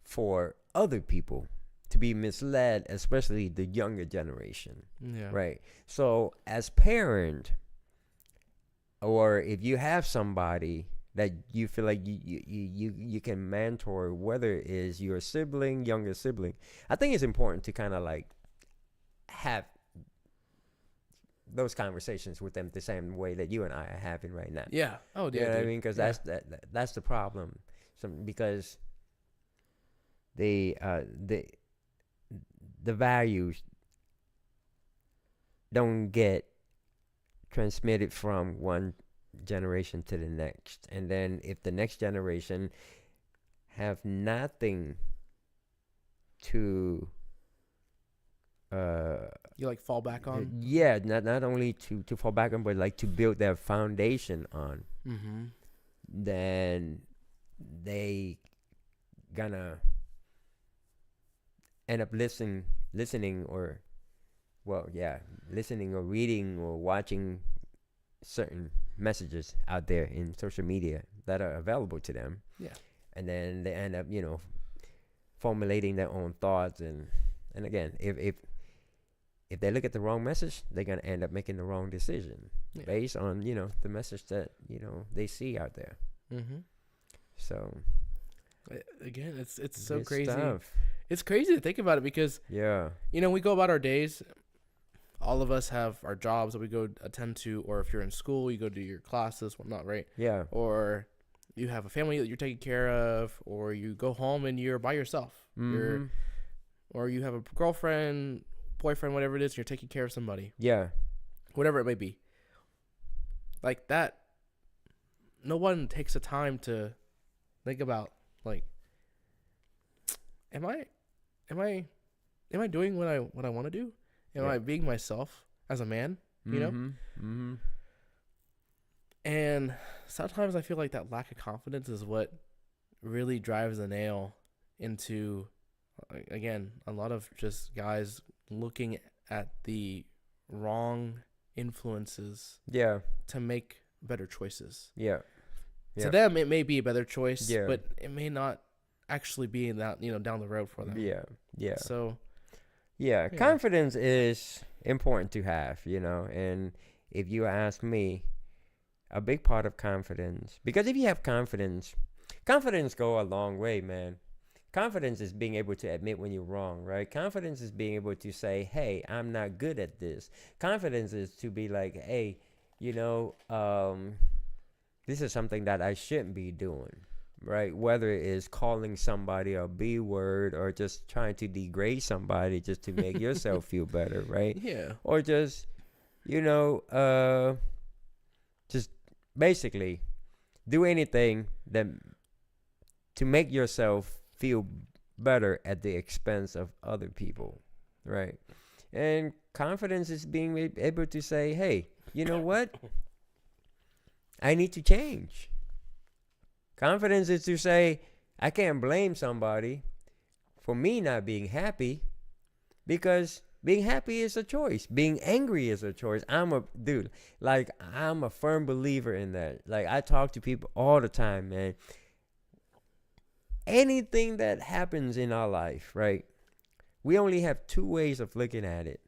for other people to be misled, especially the younger generation. Yeah. Right. So as parent, or if you have somebody that you feel like you can mentor, whether it is your sibling, younger sibling, I think it's important to kind of like have those conversations with them the same way that you and I are having right now. Yeah. Oh, yeah. You know what I mean? Because that's the problem. Because the values don't get transmitted from one generation to the next, and then if the next generation have nothing to you like fall back on, not only to fall back on, but like to build their foundation on, then they gonna end up listening or reading or watching certain messages out there in social media that are available to them. Yeah. And then they end up, you know, formulating their own thoughts, and again, if they look at the wrong message, they're gonna end up making the wrong decision based on, you know, the message that, you know, they see out there. So again, it's so crazy. Stuff. It's crazy to think about it, because you know, we go about our days. All of us have our jobs that we go attend to, or if you're in school, you go to your classes, whatnot, right? Yeah. Or you have a family that you're taking care of, or you go home and you're by yourself. Or you have a girlfriend, boyfriend, whatever it is, and you're taking care of somebody. Yeah. Whatever it may be. Like that, no one takes the time to think about, like, am I doing what I want to do? Am I being myself as a man? You know? And sometimes I feel like that lack of confidence is what really drives the nail into, again, a lot of just guys looking at the wrong influences to make better choices. Yeah. To them, it may be a better choice, Yeah. but it may not actually be in that, down the road for them. Yeah. So, yeah, confidence is important to have, and if you ask me, a big part of confidence, because if you have confidence go a long way, man. Confidence is being able to admit when you're wrong, right? Confidence is being able to say, hey, I'm not good at this. Confidence is to be like, hey, this is something that I shouldn't be doing, right? Whether it is calling somebody a B word or just trying to degrade somebody just to make yourself feel better, right? Yeah. Or just, just basically do anything that to make yourself feel better at the expense of other people, right? And confidence is being able to say, hey, you know what? I need to change. Confidence is to say, I can't blame somebody for me not being happy, because being happy is a choice. Being angry is a choice. I'm a firm believer in that. Like, I talk to people all the time, man. Anything that happens in our life, right? We only have two ways of looking at it.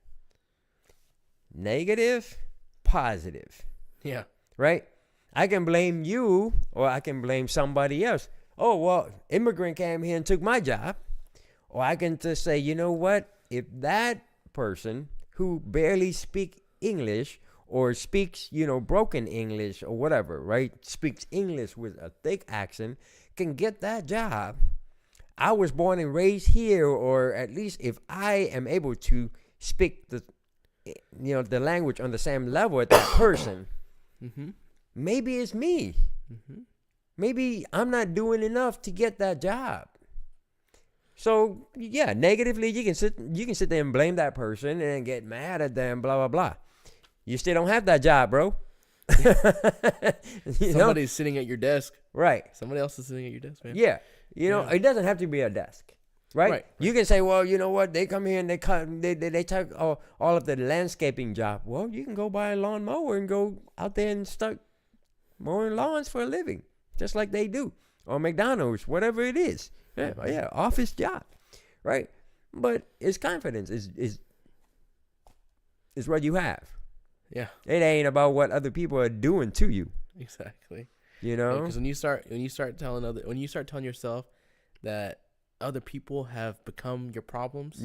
Negative, positive. Yeah. Right? I can blame you or I can blame somebody else. Oh, well, immigrant came here and took my job. Or I can just say, you know what? If that person who barely speak English or speaks, broken English or whatever, right? Speaks English with a thick accent, can get that job. I was born and raised here, or at least if I am able to speak the language on the same level as that person, maybe it's me. Maybe I'm not doing enough to get that job. So yeah, negatively you can sit there and blame that person and get mad at them, blah blah blah. You still don't have that job, bro. Somebody's sitting at your desk. Right. Somebody else is sitting at your desk, man. Yeah. It doesn't have to be a desk. Right? You can say, well, you know what? They come here and they take all of the landscaping job. Well, you can go buy a lawnmower and go out there and start mowing lawns for a living, just like they do. Or McDonald's, whatever it is. Yeah, office job. Right? But it's confidence. Is what you have. Yeah. It ain't about what other people are doing to you. Exactly. Because when you start telling yourself that other people have become your problems,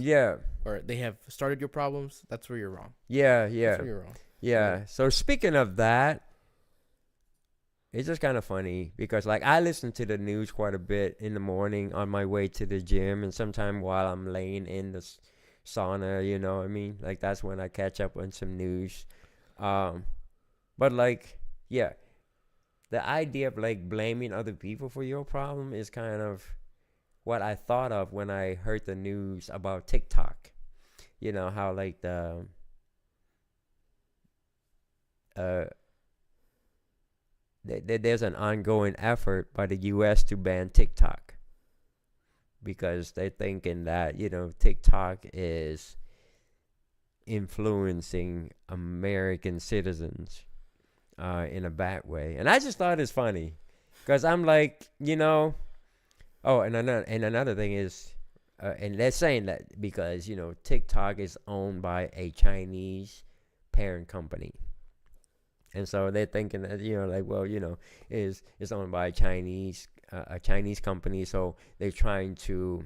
or they have started your problems, that's where you're wrong. That's where you're wrong. Yeah. So speaking of that, it's just kind of funny because, like, I listen to the news quite a bit in the morning on my way to the gym, and sometime while I'm laying in the sauna, you know what I mean? Like, that's when I catch up on some news. But like, yeah, the idea of like blaming other people for your problem is kind of what I thought of when I heard the news about TikTok. You know how like there's an ongoing effort by the U.S. to ban TikTok because they're thinking that, TikTok is influencing American citizens in a bad way. And I just thought it's funny because I'm like, oh, and another thing is, and they're saying that because, TikTok is owned by a Chinese parent company. And so they're thinking that, it's owned by a Chinese company. So they're trying to,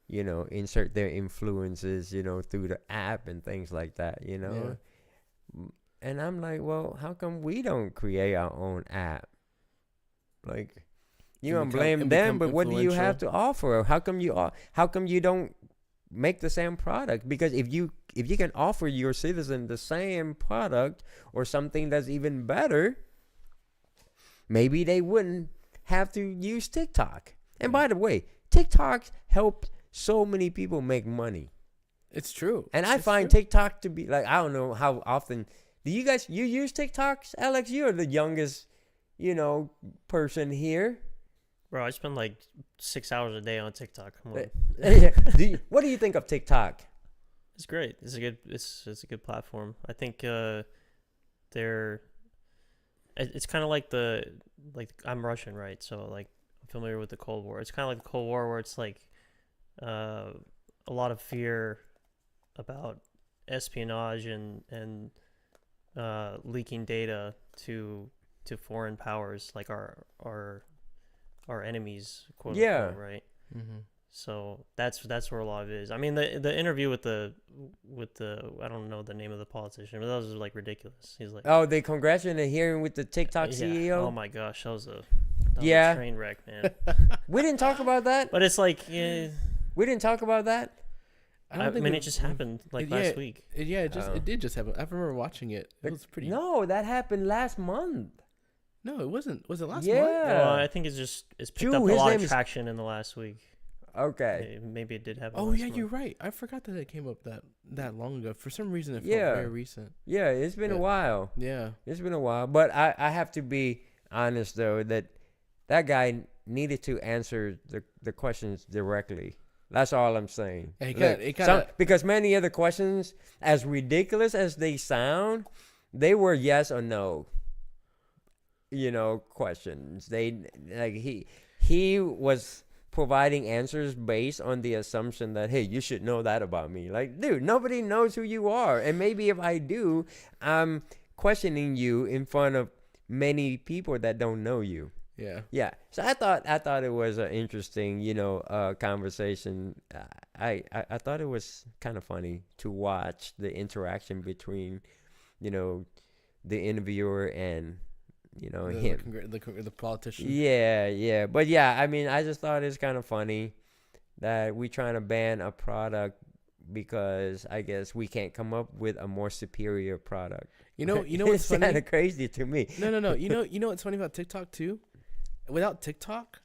insert their influences, through the app and things like that, Yeah. And I'm like, well, how come we don't create our own app? Like, you don't blame them, but what do you have to offer? How come you don't make the same product? Because if you can offer your citizen the same product or something that's even better, maybe they wouldn't have to use TikTok. And by the way, TikTok helped so many people make money. It's true. And I find TikTok to be like, I don't know how often Do you guys use TikToks, Alex? You're the youngest, person here. Bro, I spend like 6 hours a day on TikTok. What do you think of TikTok? It's great. It's a good platform. I think it's kind of like I'm Russian, right? So like I'm familiar with the Cold War. It's kind of like the Cold War where it's like a lot of fear about espionage and leaking data to foreign powers like our enemies, quote unquote, right? Mm-hmm. So that's where a lot of it is. I mean, the interview with the I don't know the name of the politician, but that was like ridiculous. He's like, oh, the congressional hearing with the TikTok CEO. Oh my gosh, that was a train wreck, man. We didn't talk about that. But it's like, we didn't talk about that. I mean, it just happened last week. It did just happen. I remember watching it. It was pretty. No, that happened last month. No, it wasn't. Was it last month? Yeah. I think it's picked up a lot of traction in the last week. Okay. Maybe it did happen. Oh last yeah, month. you're right. I forgot that it came up that long ago. For some reason, it felt very recent. Yeah, it's been a while. Yeah, it's been a while. But I have to be honest though that guy needed to answer the questions directly. That's all I'm saying. Because many of the questions, as ridiculous as they sound, they were yes or no. Questions. He was providing answers based on the assumption that, hey, you should know that about me. Like, dude, nobody knows who you are. And maybe if I do, I'm questioning you in front of many people that don't know you. Yeah. So I thought it was an interesting, conversation. I thought it was kind of funny to watch the interaction between, the interviewer and him, the politician. Yeah. But yeah, I mean, I just thought it's kind of funny that we trying to ban a product because I guess we can't come up with a more superior product. What's funny? It's kind of crazy to me. No. You know what's funny about TikTok too? Without TikTok,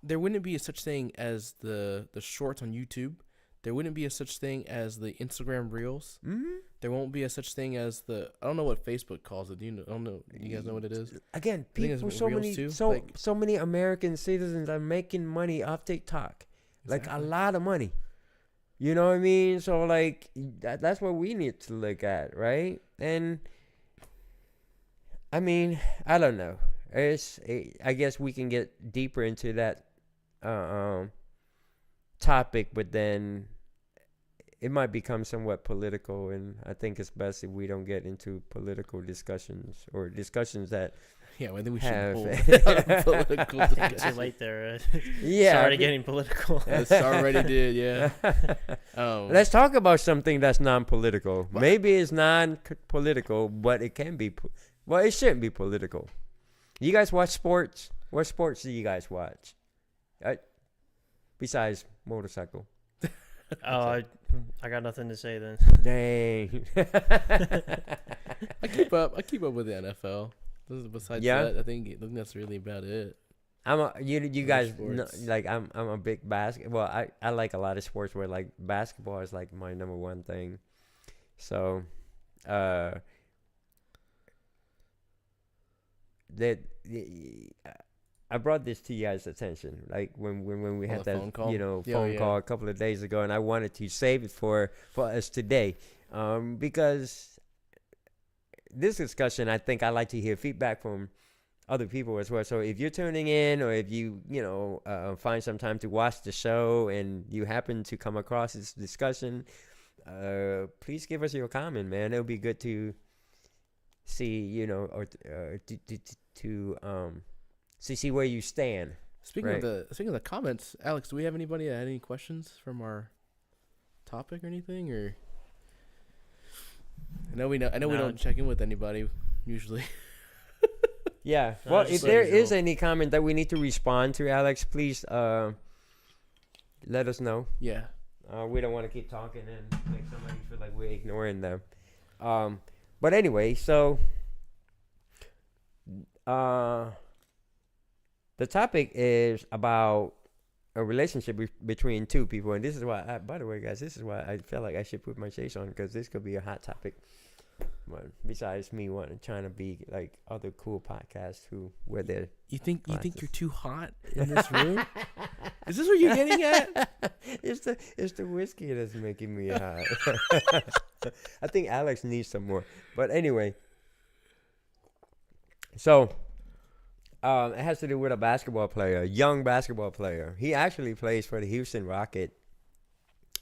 there wouldn't be a such thing as the shorts on YouTube. There wouldn't be a such thing as the Instagram Reels. Mm-hmm. There won't be a such thing as I don't know what Facebook calls it. I don't know. You guys know what it is? Again, people, so many American citizens are making money off TikTok. Exactly. Like a lot of money. You know what I mean? So like that's what we need to look at, right? And I mean, I don't know. I guess we can get deeper into that topic, but then it might become somewhat political, and I think it's best if we don't get into political discussions or discussions that I think we should hold political discussions. Too late there. Yeah, it's already getting political. It's already did, yeah. Let's talk about something that's non-political. What? Maybe it's non-political, but it can be. Well, it shouldn't be political. You guys watch sports? What sports do you guys watch? Besides motorcycle. I got nothing to say then. Dang. I keep up with the NFL. Besides that, I think that's really about it. You guys know, like I'm a big basketball. Well, I like a lot of sports where like basketball is like my number one thing. So, I brought this to you guys' attention, like when we had that phone call a couple of days ago, and I wanted to save it for us today, because this discussion, I think I like to hear feedback from other people as well. So if you're tuning in, or if you find some time to watch the show and you happen to come across this discussion, please give us your comment, man. It'll be good to see, or to see where you stand. Speaking of the comments, Alex, do we have anybody that had any questions from our topic or anything? Or I know we don't check in with anybody usually. Yeah. Well, if there is any comment that we need to respond to, Alex, please let us know. Yeah. We don't want to keep talking and make somebody feel like we're ignoring them. But anyway, so the topic is about a relationship between two people, and this is why. By the way, guys, this is why I felt like I should put my shades on, because this could be a hot topic. But besides me trying to be like other cool podcasts who wear their You think glasses. you're too hot in this room? Is this what you're getting at? It's the whiskey that's making me hot. I think Alex needs some more. But anyway, so it has to do with a young basketball player. He actually plays for the Houston Rockets.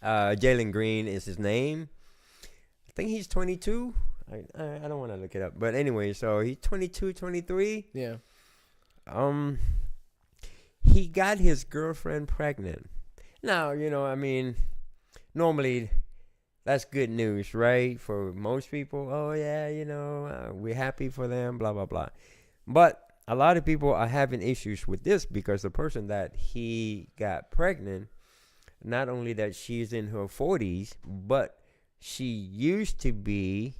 Jalen Green is his name. I think he's 22. I don't want to look it up. But anyway, so he's 22, 23. Yeah. He got his girlfriend pregnant. Now, normally that's good news, right? For most people, oh, yeah, we're happy for them, blah, blah, blah. But a lot of people are having issues with this because the person that he got pregnant, not only that she's in her 40s, but she used to be,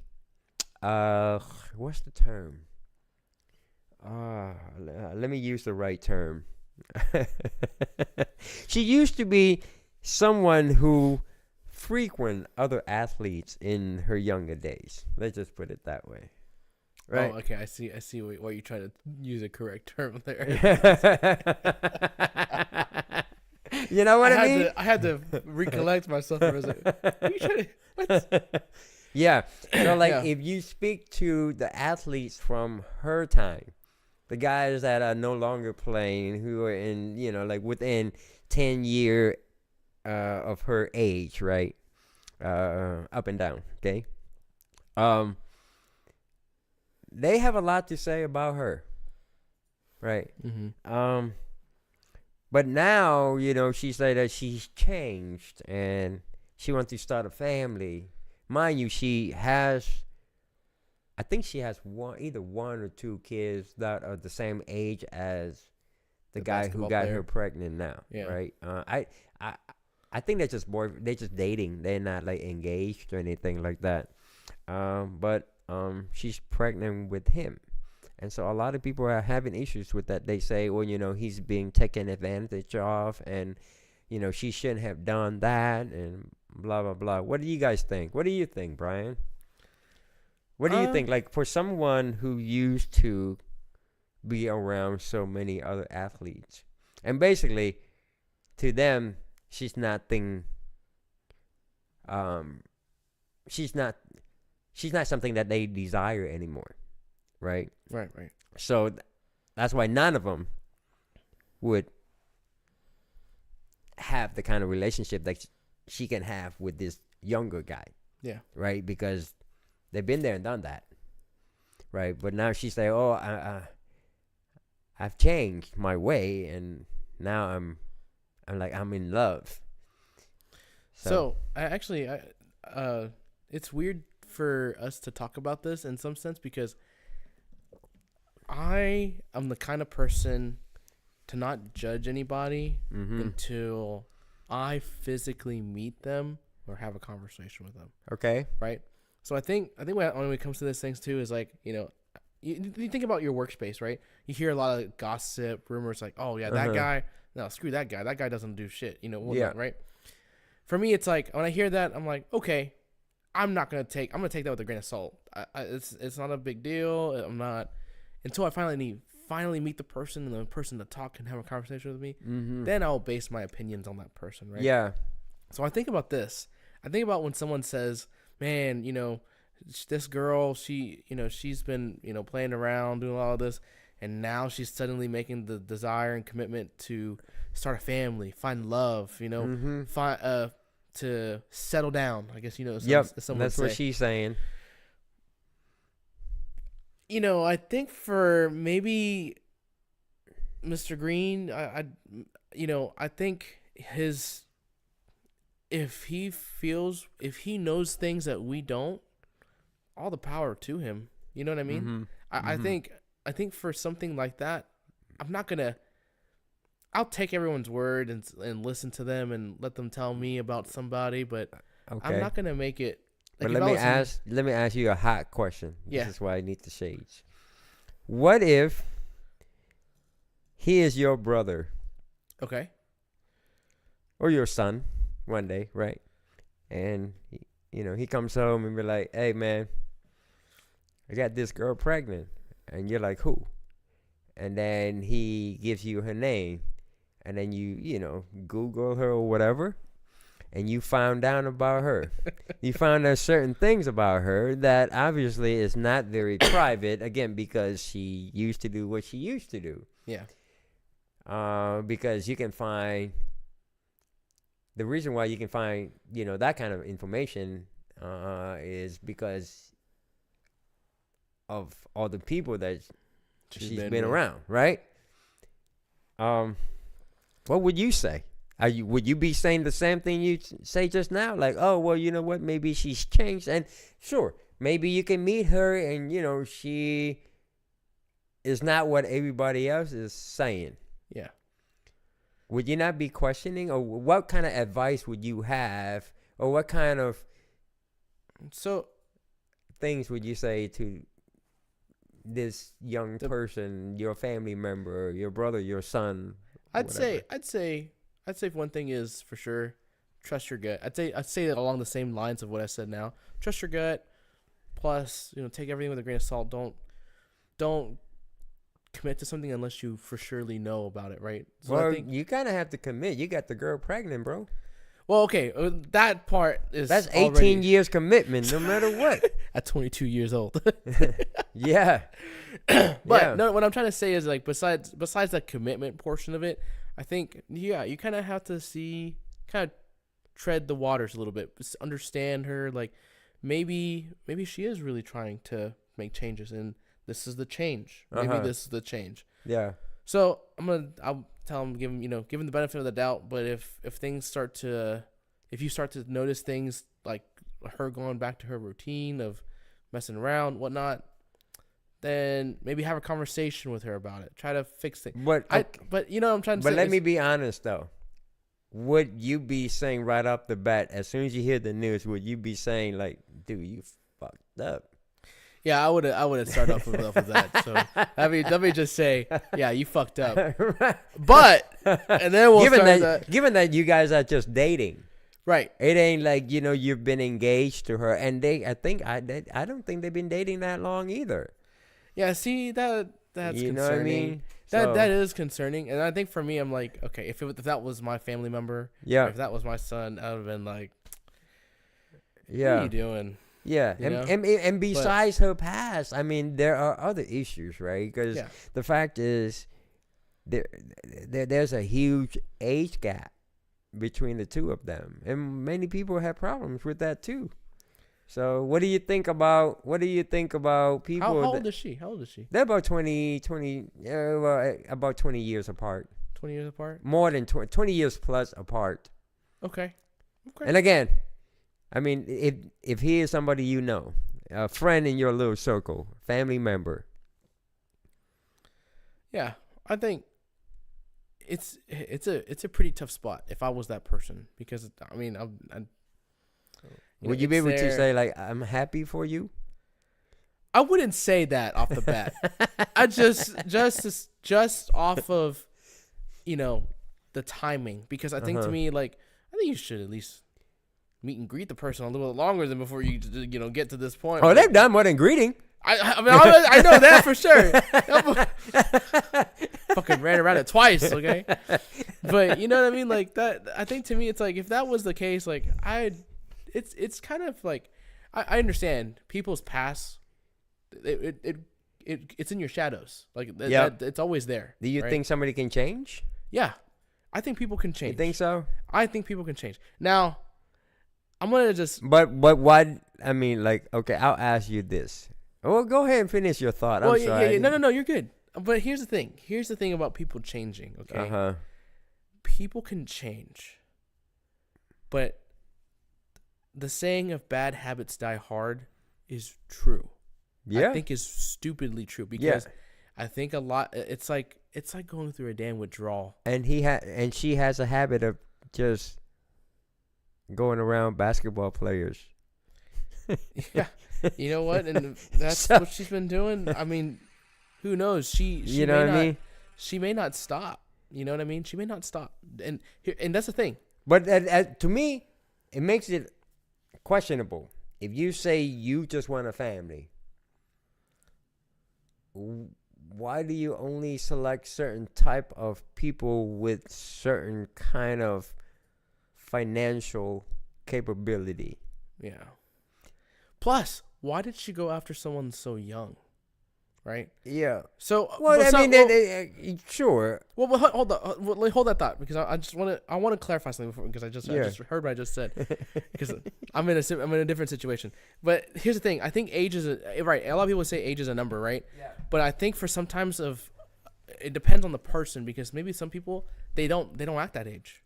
what's the term? Let me use the right term. She used to be someone who frequent other athletes in her younger days. Let's just put it that way. Right. Oh, okay. I see why you're trying to use a correct term there. You know what I mean? I had to recollect myself. I was like, what you trying to, what? Yeah. So, Yeah. if you speak to the athletes from her time, the guys that are no longer playing, who are in, within 10 year of her age, right? Up and down, okay? They have a lot to say about her, right? Mm-hmm. But now, she said that she's changed and she wants to start a family. Mind you, I think she has either one or two kids that are the same age as the guy who got her pregnant now, right? I think they're just dating. They're not like engaged or anything like that. But she's pregnant with him. And so a lot of people are having issues with that. They say, well, he's being taken advantage of and, she shouldn't have done that and blah, blah, blah. What do you guys think? What do you think, Brian? What do you think? Like, for someone who used to be around so many other athletes, and basically, to them, she's not something that they desire anymore, right? Right. So that's why none of them would have the kind of relationship that she can have with this younger guy. Yeah. Right? Because they've been there and done that. Right? But now she's like, oh, I've changed my way and now I'm in love. So it's weird for us to talk about this in some sense because I am the kind of person to not judge anybody until I physically meet them or have a conversation with them. Okay. Right. So I think when it comes to these things too is like, you think about your workspace, right? You hear a lot of gossip, rumors like, oh yeah, that guy, no, screw that guy. That guy doesn't do shit, right? For me, it's like when I hear that, I'm like, okay, I'm gonna take that with a grain of salt. It's not a big deal. I'm not until I finally meet the person and the person to talk and have a conversation with me. Then I'll base my opinions on that person, right? Yeah. So I think about this. I think about when someone says, man, this girl, she's been, playing around, doing all of this, and now she's suddenly making the desire and commitment to start a family, find love, to settle down, I guess, Yep, that's what she's saying. I think for maybe Mr. Green, I think if he knows things that we don't, all the power to him. You know what I mean? I think for something like that, I'll take everyone's word and listen to them and let them tell me about somebody, but I'm not gonna make it. But let me ask you a hot question. Yeah. This is why I need the shades. What if he is your brother? Okay. Or your son one day, right? And he comes home and be like, "Hey man, I got this girl pregnant. And you're like, who? And then he gives you her name. And then you Google her or whatever. And you found out about her. You found out certain things about her that obviously is not very private. Again, because she used to do what she used to do. Yeah. Because you can find... The reason why you can find, that kind of information is because of all the people that she's been around, right? What would you say? Would you be saying the same thing you say just now? Like, oh, well, you know what? Maybe she's changed. And sure, maybe you can meet her and, she is not what everybody else is saying. Yeah. Would you not be questioning, or what kind of advice would you have, or what kind of things would you say to this young person, your family member, your brother, your son? I'd say one thing is for sure, trust your gut. I'd say that along the same lines of what I said now. Trust your gut. Plus, take everything with a grain of salt. Don't commit to something unless you for surely know about it, right? So well, you kind of have to commit. You got the girl pregnant, bro. Well, okay, that part is that's 18 years commitment, no matter what. At 22 years old. Yeah. But no, what I'm trying to say is like besides that commitment portion of it, I think you kind of have to kind of tread the waters a little bit, understand her. Like maybe she is really trying to make changes and this is the change. Maybe this is the change. Yeah. So I'll tell him, give him the benefit of the doubt. But if you start to notice things like her going back to her routine of messing around, whatnot, then maybe have a conversation with her about it. Try to fix things. But I'm trying to say. But let me be honest though. Would you be saying right off the bat, as soon as you hear the news, would you be saying like, dude, you fucked up? Yeah, I would start off with that. So let me just say, yeah, you fucked up. Right. But and then we'll given that you guys are just dating, right? It ain't like you've been engaged to her, and I don't think they've been dating that long either. Yeah, see that's concerning. Know what I mean? That is concerning, and I think for me, I'm like, okay, if that was my family member, if that was my son, I would have been like, what are you doing? Yeah, and besides her past, I mean, there are other issues, right? Because the fact is, there's a huge age gap between the two of them, and many people have problems with that too. So, what do you think about people? How old is she? They're about 20 years apart. 20 years apart? More than 20 years plus apart. Okay. And again, I mean, if he is somebody a friend in your little circle, family member. Yeah, I think it's a pretty tough spot if I was that person, because I mean, would you be able to say like, I'm happy for you? I wouldn't say that off the bat. I just off of the timing, because I think to me, like, I think you should at least meet and greet the person a little bit longer than before you get to this point. Oh, they've done more than greeting. I mean, I know that for sure. Fucking ran around it twice, okay? But you know what I mean? Like that. I think to me, it's like if that was the case, like it's kind of like I understand people's past. It's in your shadows. Like it's always there. Do you think somebody can change? Yeah, I think people can change. You think so? I think people can change. Now, I'm gonna just. But why? I mean, like, okay, I'll ask you this. Well, go ahead and finish your thought. I'm sorry. Yeah. No, you're good. But here's the thing. Here's the thing about people changing. Okay. People can change, but the saying of bad habits die hard is true. Yeah. I think is stupidly true, because I think a lot. It's like going through a damn withdrawal. And she has a habit of just going around basketball players. Yeah. You know what? And that's what she's been doing. I mean, who knows? She She may not stop. You know what I mean? She may not stop. And that's the thing. But to me, it makes it questionable. If you say you just want a family, why do you only select certain type of people with certain kind of financial capability? Yeah. Plus, why did she go after someone so young? Right? Yeah. So, well, I mean, sure. Well, hold on, hold that thought, because I just want to clarify something before, because I just heard what I just said, because I'm in a different situation. But here's the thing: I think age is right. A lot of people say age is a number, right? Yeah. But I think for sometimes it depends on the person, because maybe some people they don't act that age.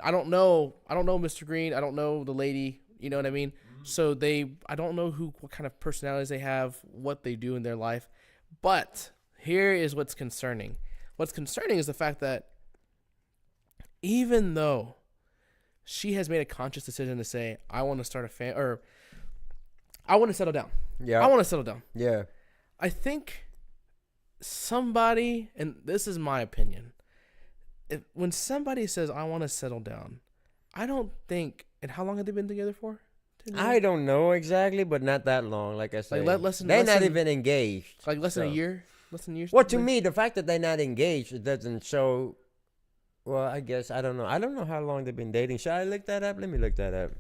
I don't know Mr. Green. I don't know the lady. You know what I mean? So I don't know what kind of personalities they have, what they do in their life. But here is what's concerning. What's concerning is the fact that even though she has made a conscious decision to say, I want to start or I want to settle down. Yeah. I want to settle down. Yeah. I think somebody, and this is my opinion, when somebody says, I want to settle down, I don't think, and how long have they been together for? I don't know exactly, but not that long. Like I said, they're not even engaged. Like less than a year. Well, to me, the fact that they're not engaged, it doesn't show. Well, I guess I don't know. I don't know how long they've been dating. Should I look that up? Let me look that up.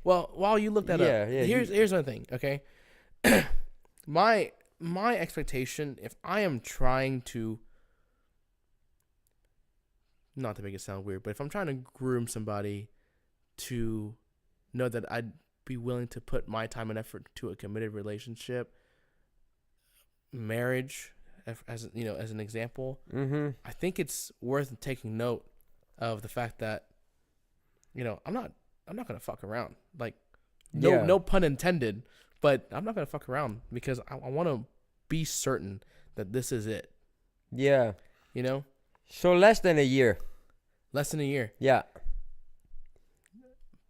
Well, while you look that up, here's one thing. Okay, my expectation, if I am trying to, not to make it sound weird, but if I'm trying to groom somebody to know that I'd be willing to put my time and effort to a committed relationship, marriage, as an example, I think it's worth taking note of the fact that, I'm not gonna fuck around. Like, no pun intended, but I'm not gonna fuck around, because I want to be certain that this is it. Yeah. So less than a year. Less than a year. Yeah.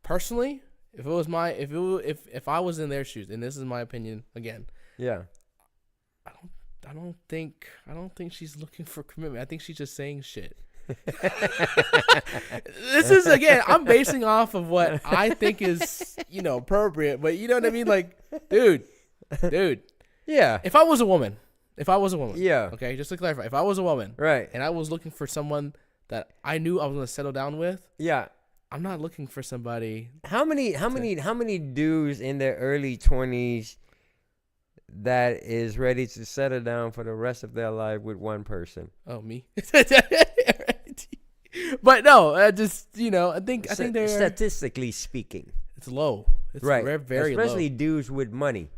Personally, if I was in their shoes, and this is my opinion again. Yeah. I don't think she's looking for commitment. I think she's just saying shit. This is, again, I'm basing off of what I think is, appropriate, but you know what I mean? Like, dude. Yeah. If I was a woman. Yeah. Okay, just to clarify, if I was a woman. Right. And I was looking for someone that I knew I was going to settle down with. Yeah. I'm not looking for somebody. How many dudes in their early 20s that is ready to settle down for the rest of their life with one person? Oh, me. But no, I think they're, statistically speaking, it's low. It's right. Very especially low. Dudes with money.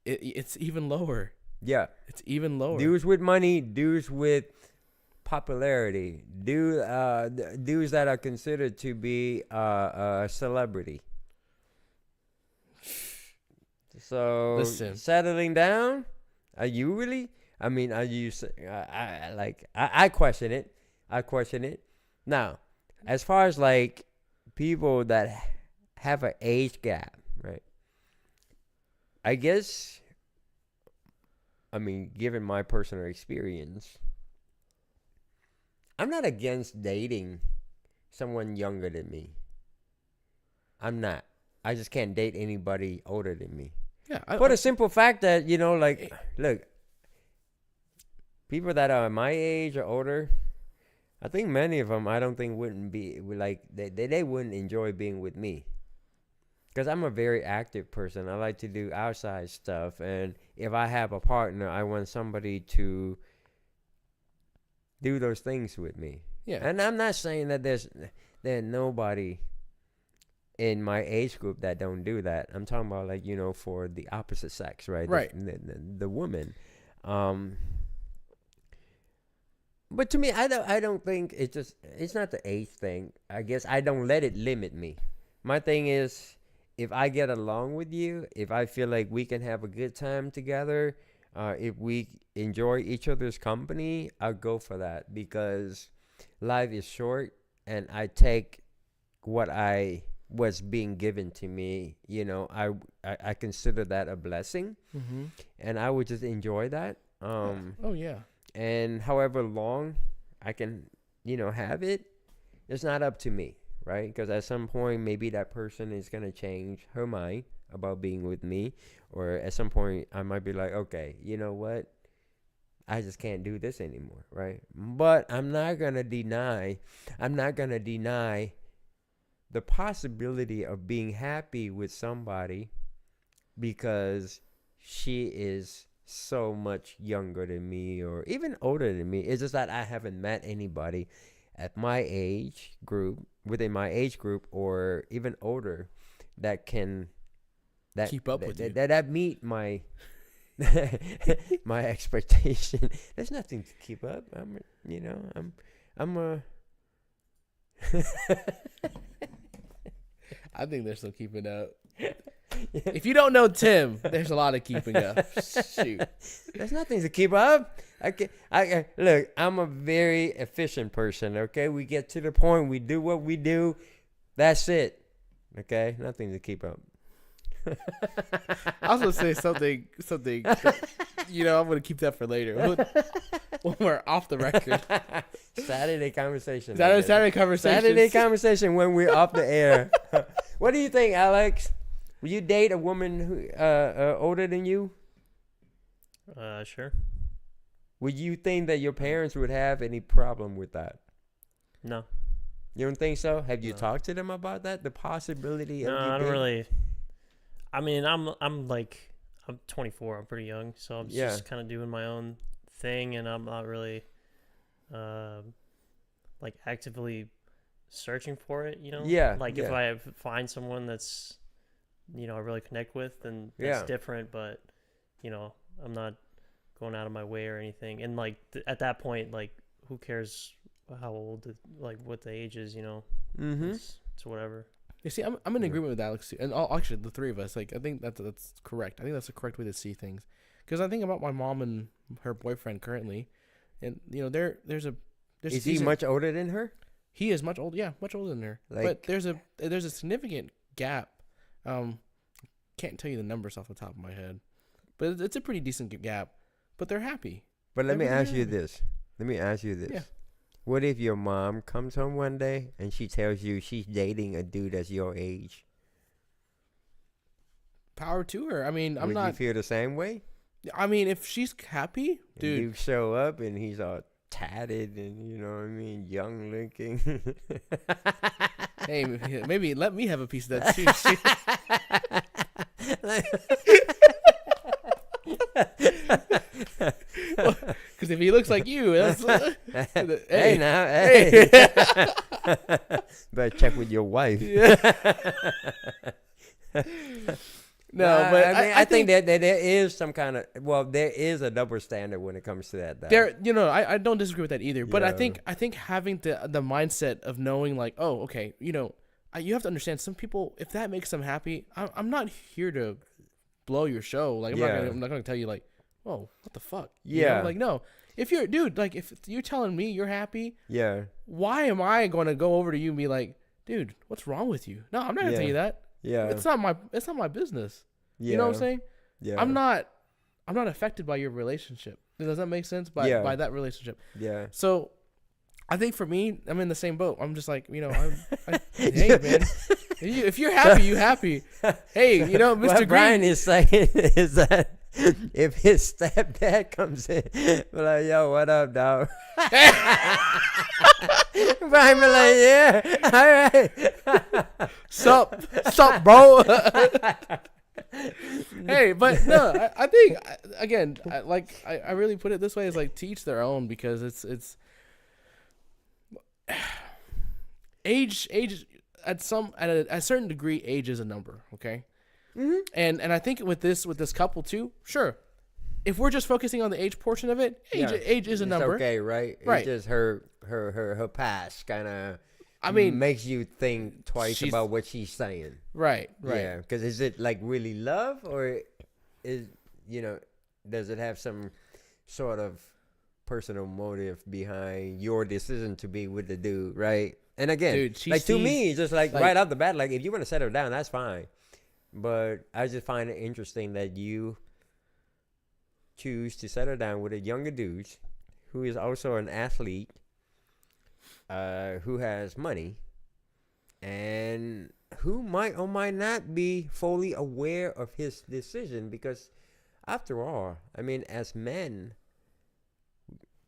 It's even lower. Yeah. It's even lower. Dudes with money, dudes with popularity, dudes that are considered to be a celebrity. So, listen, settling down, are you really? I mean, are you? I question it. Now, as far as like people that have an age gap, right? I guess, I mean, given my personal experience, I'm not against dating someone younger than me. I'm not. I just can't date anybody older than me. Yeah. For the simple fact that, look, people that are my age or older, I think many of them, I don't think wouldn't be like, they wouldn't enjoy being with me. Because I'm a very active person. I like to do outside stuff. And if I have a partner, I want somebody to do those things with me. Yeah. And I'm not saying that there's nobody in my age group that don't do that. I'm talking about, like, for the opposite sex, right? Right. The woman. But to me, I don't think it's not the age thing. I guess I don't let it limit me. My thing is, if I get along with you, if I feel like we can have a good time together, if we enjoy each other's company, I'll go for that, because life is short and I take what was being given to me. I consider that a blessing, and I would just enjoy that. Oh yeah. And however long I can, have it, it's not up to me, right? Because at some point, maybe that person is going to change her mind about being with me. Or at some point, I might be like, okay, you know what? I just can't do this anymore, right? But I'm not gonna deny the possibility of being happy with somebody because she is so much younger than me or even older than me. It's just that I haven't met anybody at my age group, within my age group, or even older, that can keep up with you. That meet my my expectation. There's nothing to keep up. I'm a I think there's some keeping up. If you don't know Tim, there's a lot of keeping up. Shoot. There's nothing to keep up. Look, I'm a very efficient person, okay? We get to the point, we do what we do. That's it. Okay? Nothing to keep up. I was gonna say something. I'm gonna keep that for later when we're off the record. Saturday conversation. Saturday conversation when we're off the air. What do you think, Alex? Will you date a woman who older than you? Sure. Would you think that your parents would have any problem with that? No. You don't think so? Have you talked to them about that? The possibility of No, you I don't dating? really. I mean, I'm 24. I'm pretty young, so I'm just kind of doing my own thing, and I'm not really, actively searching for it. Yeah. Like if I find someone that's, I really connect with, then that's different. But, I'm not going out of my way or anything. And at that point, who cares how old, what the age is? Mm-hmm. It's whatever. You see, I'm in agreement with Alex too. And actually the three of us. I think that's correct. I think that's the correct way to see things. Because I think about my mom and her boyfriend currently, and there's is he much older than her? He is much older. Yeah, much older than her. But there's a significant gap. Can't tell you the numbers off the top of my head, but it's a pretty decent gap. But they're happy. But let me ask you this. Yeah. What if your mom comes home one day and she tells you she's dating a dude that's your age? Power to her. I mean, Would you feel the same way? I mean, if she's happy, dude. And you show up and he's all tatted and, young looking. Hey, maybe let me have a piece of that too. Because if he looks like you, that's hey. Better check with your wife. No, but I think that there is some kind of there is a double standard when it comes to that. I don't disagree with that either. But I think having the mindset of knowing oh, okay, you have to understand some people, if that makes them happy, I'm not here to blow your show. I'm not gonna tell you whoa, what the fuck? No. If you're if you're telling me you're happy, why am I going to go over to you and be like, dude, what's wrong with you? No, I'm not gonna tell you that. Yeah. It's not my business. Yeah. You know what I'm saying? Yeah. I'm not affected by your relationship. Does that make sense? By that relationship. Yeah. So I think for me, I'm in the same boat. I'm just hey man, if you're happy, you happy. Hey, Mr. What Green. Brian is saying is that if his stepdad comes in, be like, yo, what up, dog? Brian be like, yeah, all right. Sup, bro? Hey, but no, I think again, I really put it this way: is to each their own, because it's age at a certain degree, age is a number, okay. Mm-hmm. And I think with this couple too, sure. If we're just focusing on the age portion of it, age is a number. Okay, right? Right. It's just her past kind of. Makes you think twice about what she's saying. Right. Yeah, because is it really love, or is does it have some sort of personal motive behind your decision to be with the dude, right? And again, dude, to me, just right off the bat, if you want to settle down, that's fine. But I just find it interesting that you choose to settle down with a younger dude who is also an athlete, who has money, and who might or might not be fully aware of his decision. Because after all, as men,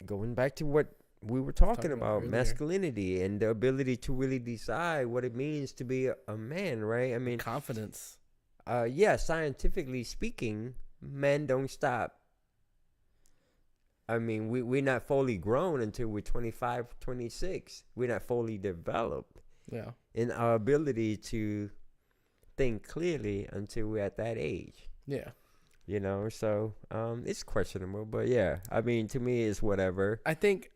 going back to what we were talking about, earlier. masculinity and the ability to really decide what it means to be a man, right? I mean, confidence. Yeah, scientifically speaking, men don't stop. I mean, we're not fully grown until we're 25, 26. We're not fully developed in our ability to think clearly until we're at that age. Yeah. You know, so it's questionable, but yeah, I mean, to me, it's whatever. I think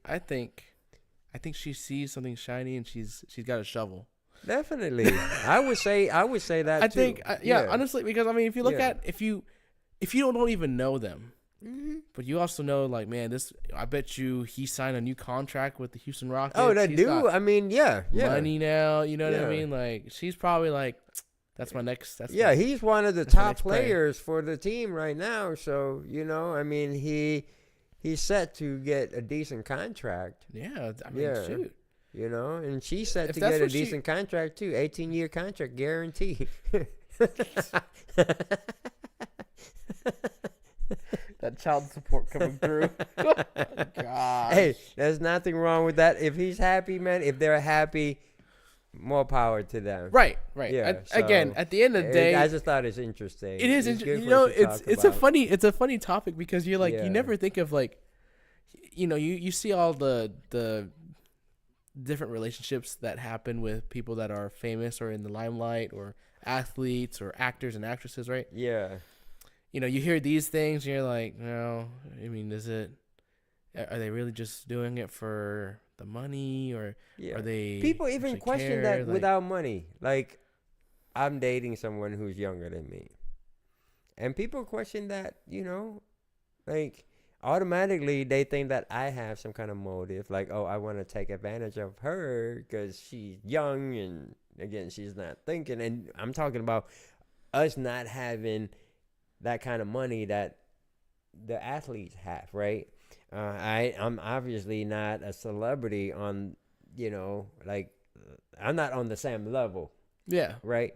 she sees something shiny and she's got a shovel. Definitely, I would say that. I too. think, honestly, because I mean, if you look at if you don't even know them, but you also know, like, man, I bet you he signed a new contract with the Houston Rockets. Oh, that dude. I mean, yeah, money now. You know what I mean? Like, she's probably like, that's my next. He's one of the top players for the team right now. So, you know, I mean, he's set to get a decent contract. Yeah, I mean, shoot. You know, and she's set to get a decent contract too. 18-year contract guarantee. That child support coming through. God. Hey, there's nothing wrong with that. If he's happy, man, if they're happy, more power to them. Right. Yeah, again, at the end of the day, I just thought it's interesting. It is interesting. You know, it's a funny topic because you're like, you never think of, like, you know, you see all the different relationships that happen with people that are famous or in the limelight or athletes or actors and actresses, right? Yeah. You know, you hear these things and you're like, no, I mean, are they really just doing it for the money, or are they people even question that, like, without money? Like, I'm dating someone who's younger than me, and people question that, you know, like, automatically they think that I have some kind of motive, like, oh, I want to take advantage of her because she's young, and again, she's not thinking. And I'm talking about us not having that kind of money that the athletes have, right? I'm obviously not a celebrity on, you know, like, I'm not on the same level. Yeah. Right?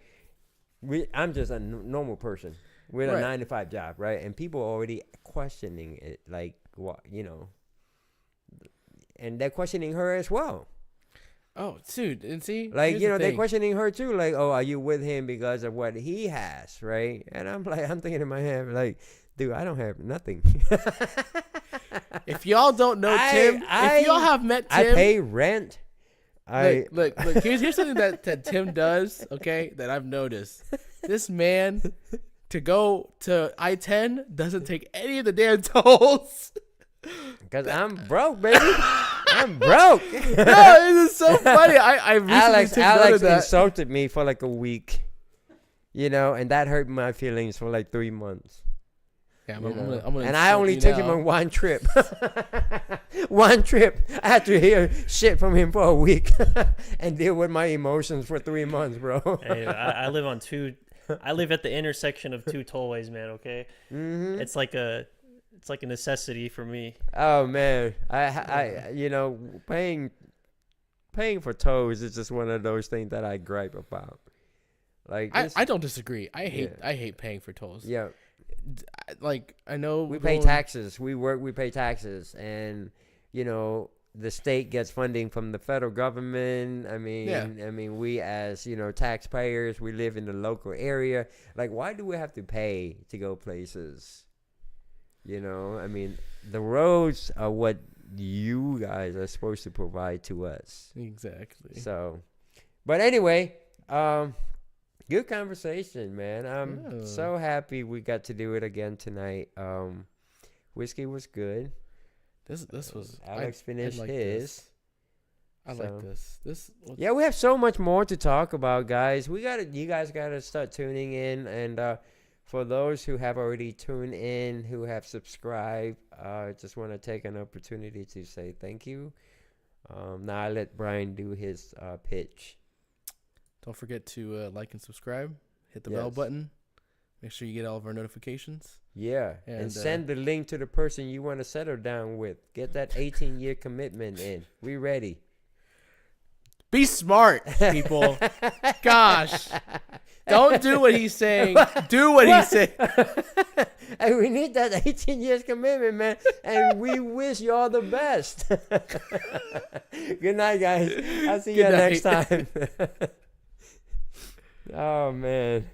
I'm just a normal person with a 9-to-5 job, right? And people are already questioning it, like, what, you know, and they're questioning her as well. Oh, dude, and see, like, you know, they're questioning her too, like, oh, are you with him because of what he has, right? And I'm thinking in my head, like, dude, I don't have nothing. If y'all don't know Tim, if y'all have met Tim, I pay rent. Look. Here's something that Tim does, okay, that I've noticed. This man, to go to I-10, doesn't take any of the damn tolls. Because I'm broke, baby. I'm broke. No, this is so funny. I recently took note of that. Alex insulted me for like a week, you know, and that hurt my feelings for like 3 months. Yeah, I'm gonna and I only took him on one trip. One trip. I had to hear shit from him for a week and deal with my emotions for 3 months, bro. Hey, I live on I live at the intersection of two tollways, man. Okay, It's like a necessity for me. Oh man, I you know, paying for tolls is just one of those things that I gripe about. Like, I don't disagree. I hate paying for tolls. Yeah. Like, I know we pay taxes. We pay taxes, and, you know, the state gets funding from the federal government. I mean, we, as, you know, taxpayers, we live in the local area. Like, why do we have to pay to go places? You know, I mean, the roads are what you guys are supposed to provide to us. Exactly. So, but anyway, good conversation, man. I'm so happy we got to do it again tonight. Whiskey was good. This was Alex finished his. I like this. Yeah, we have so much more to talk about, guys. You guys gotta start tuning in, and for those who have already tuned in, who have subscribed, I just want to take an opportunity to say thank you. Now I let Brian do his pitch. Don't forget to like and subscribe. Hit the bell button. Make sure you get all of our notifications. Yeah, and send the link to the person you want to settle down with. Get that 18-year commitment in. We ready. Be smart, people. Gosh. Don't do what he's saying. Do what he's saying. And we need that 18 years commitment, man. And we wish you all the best. Good night, guys. I'll see you next time. Oh, man.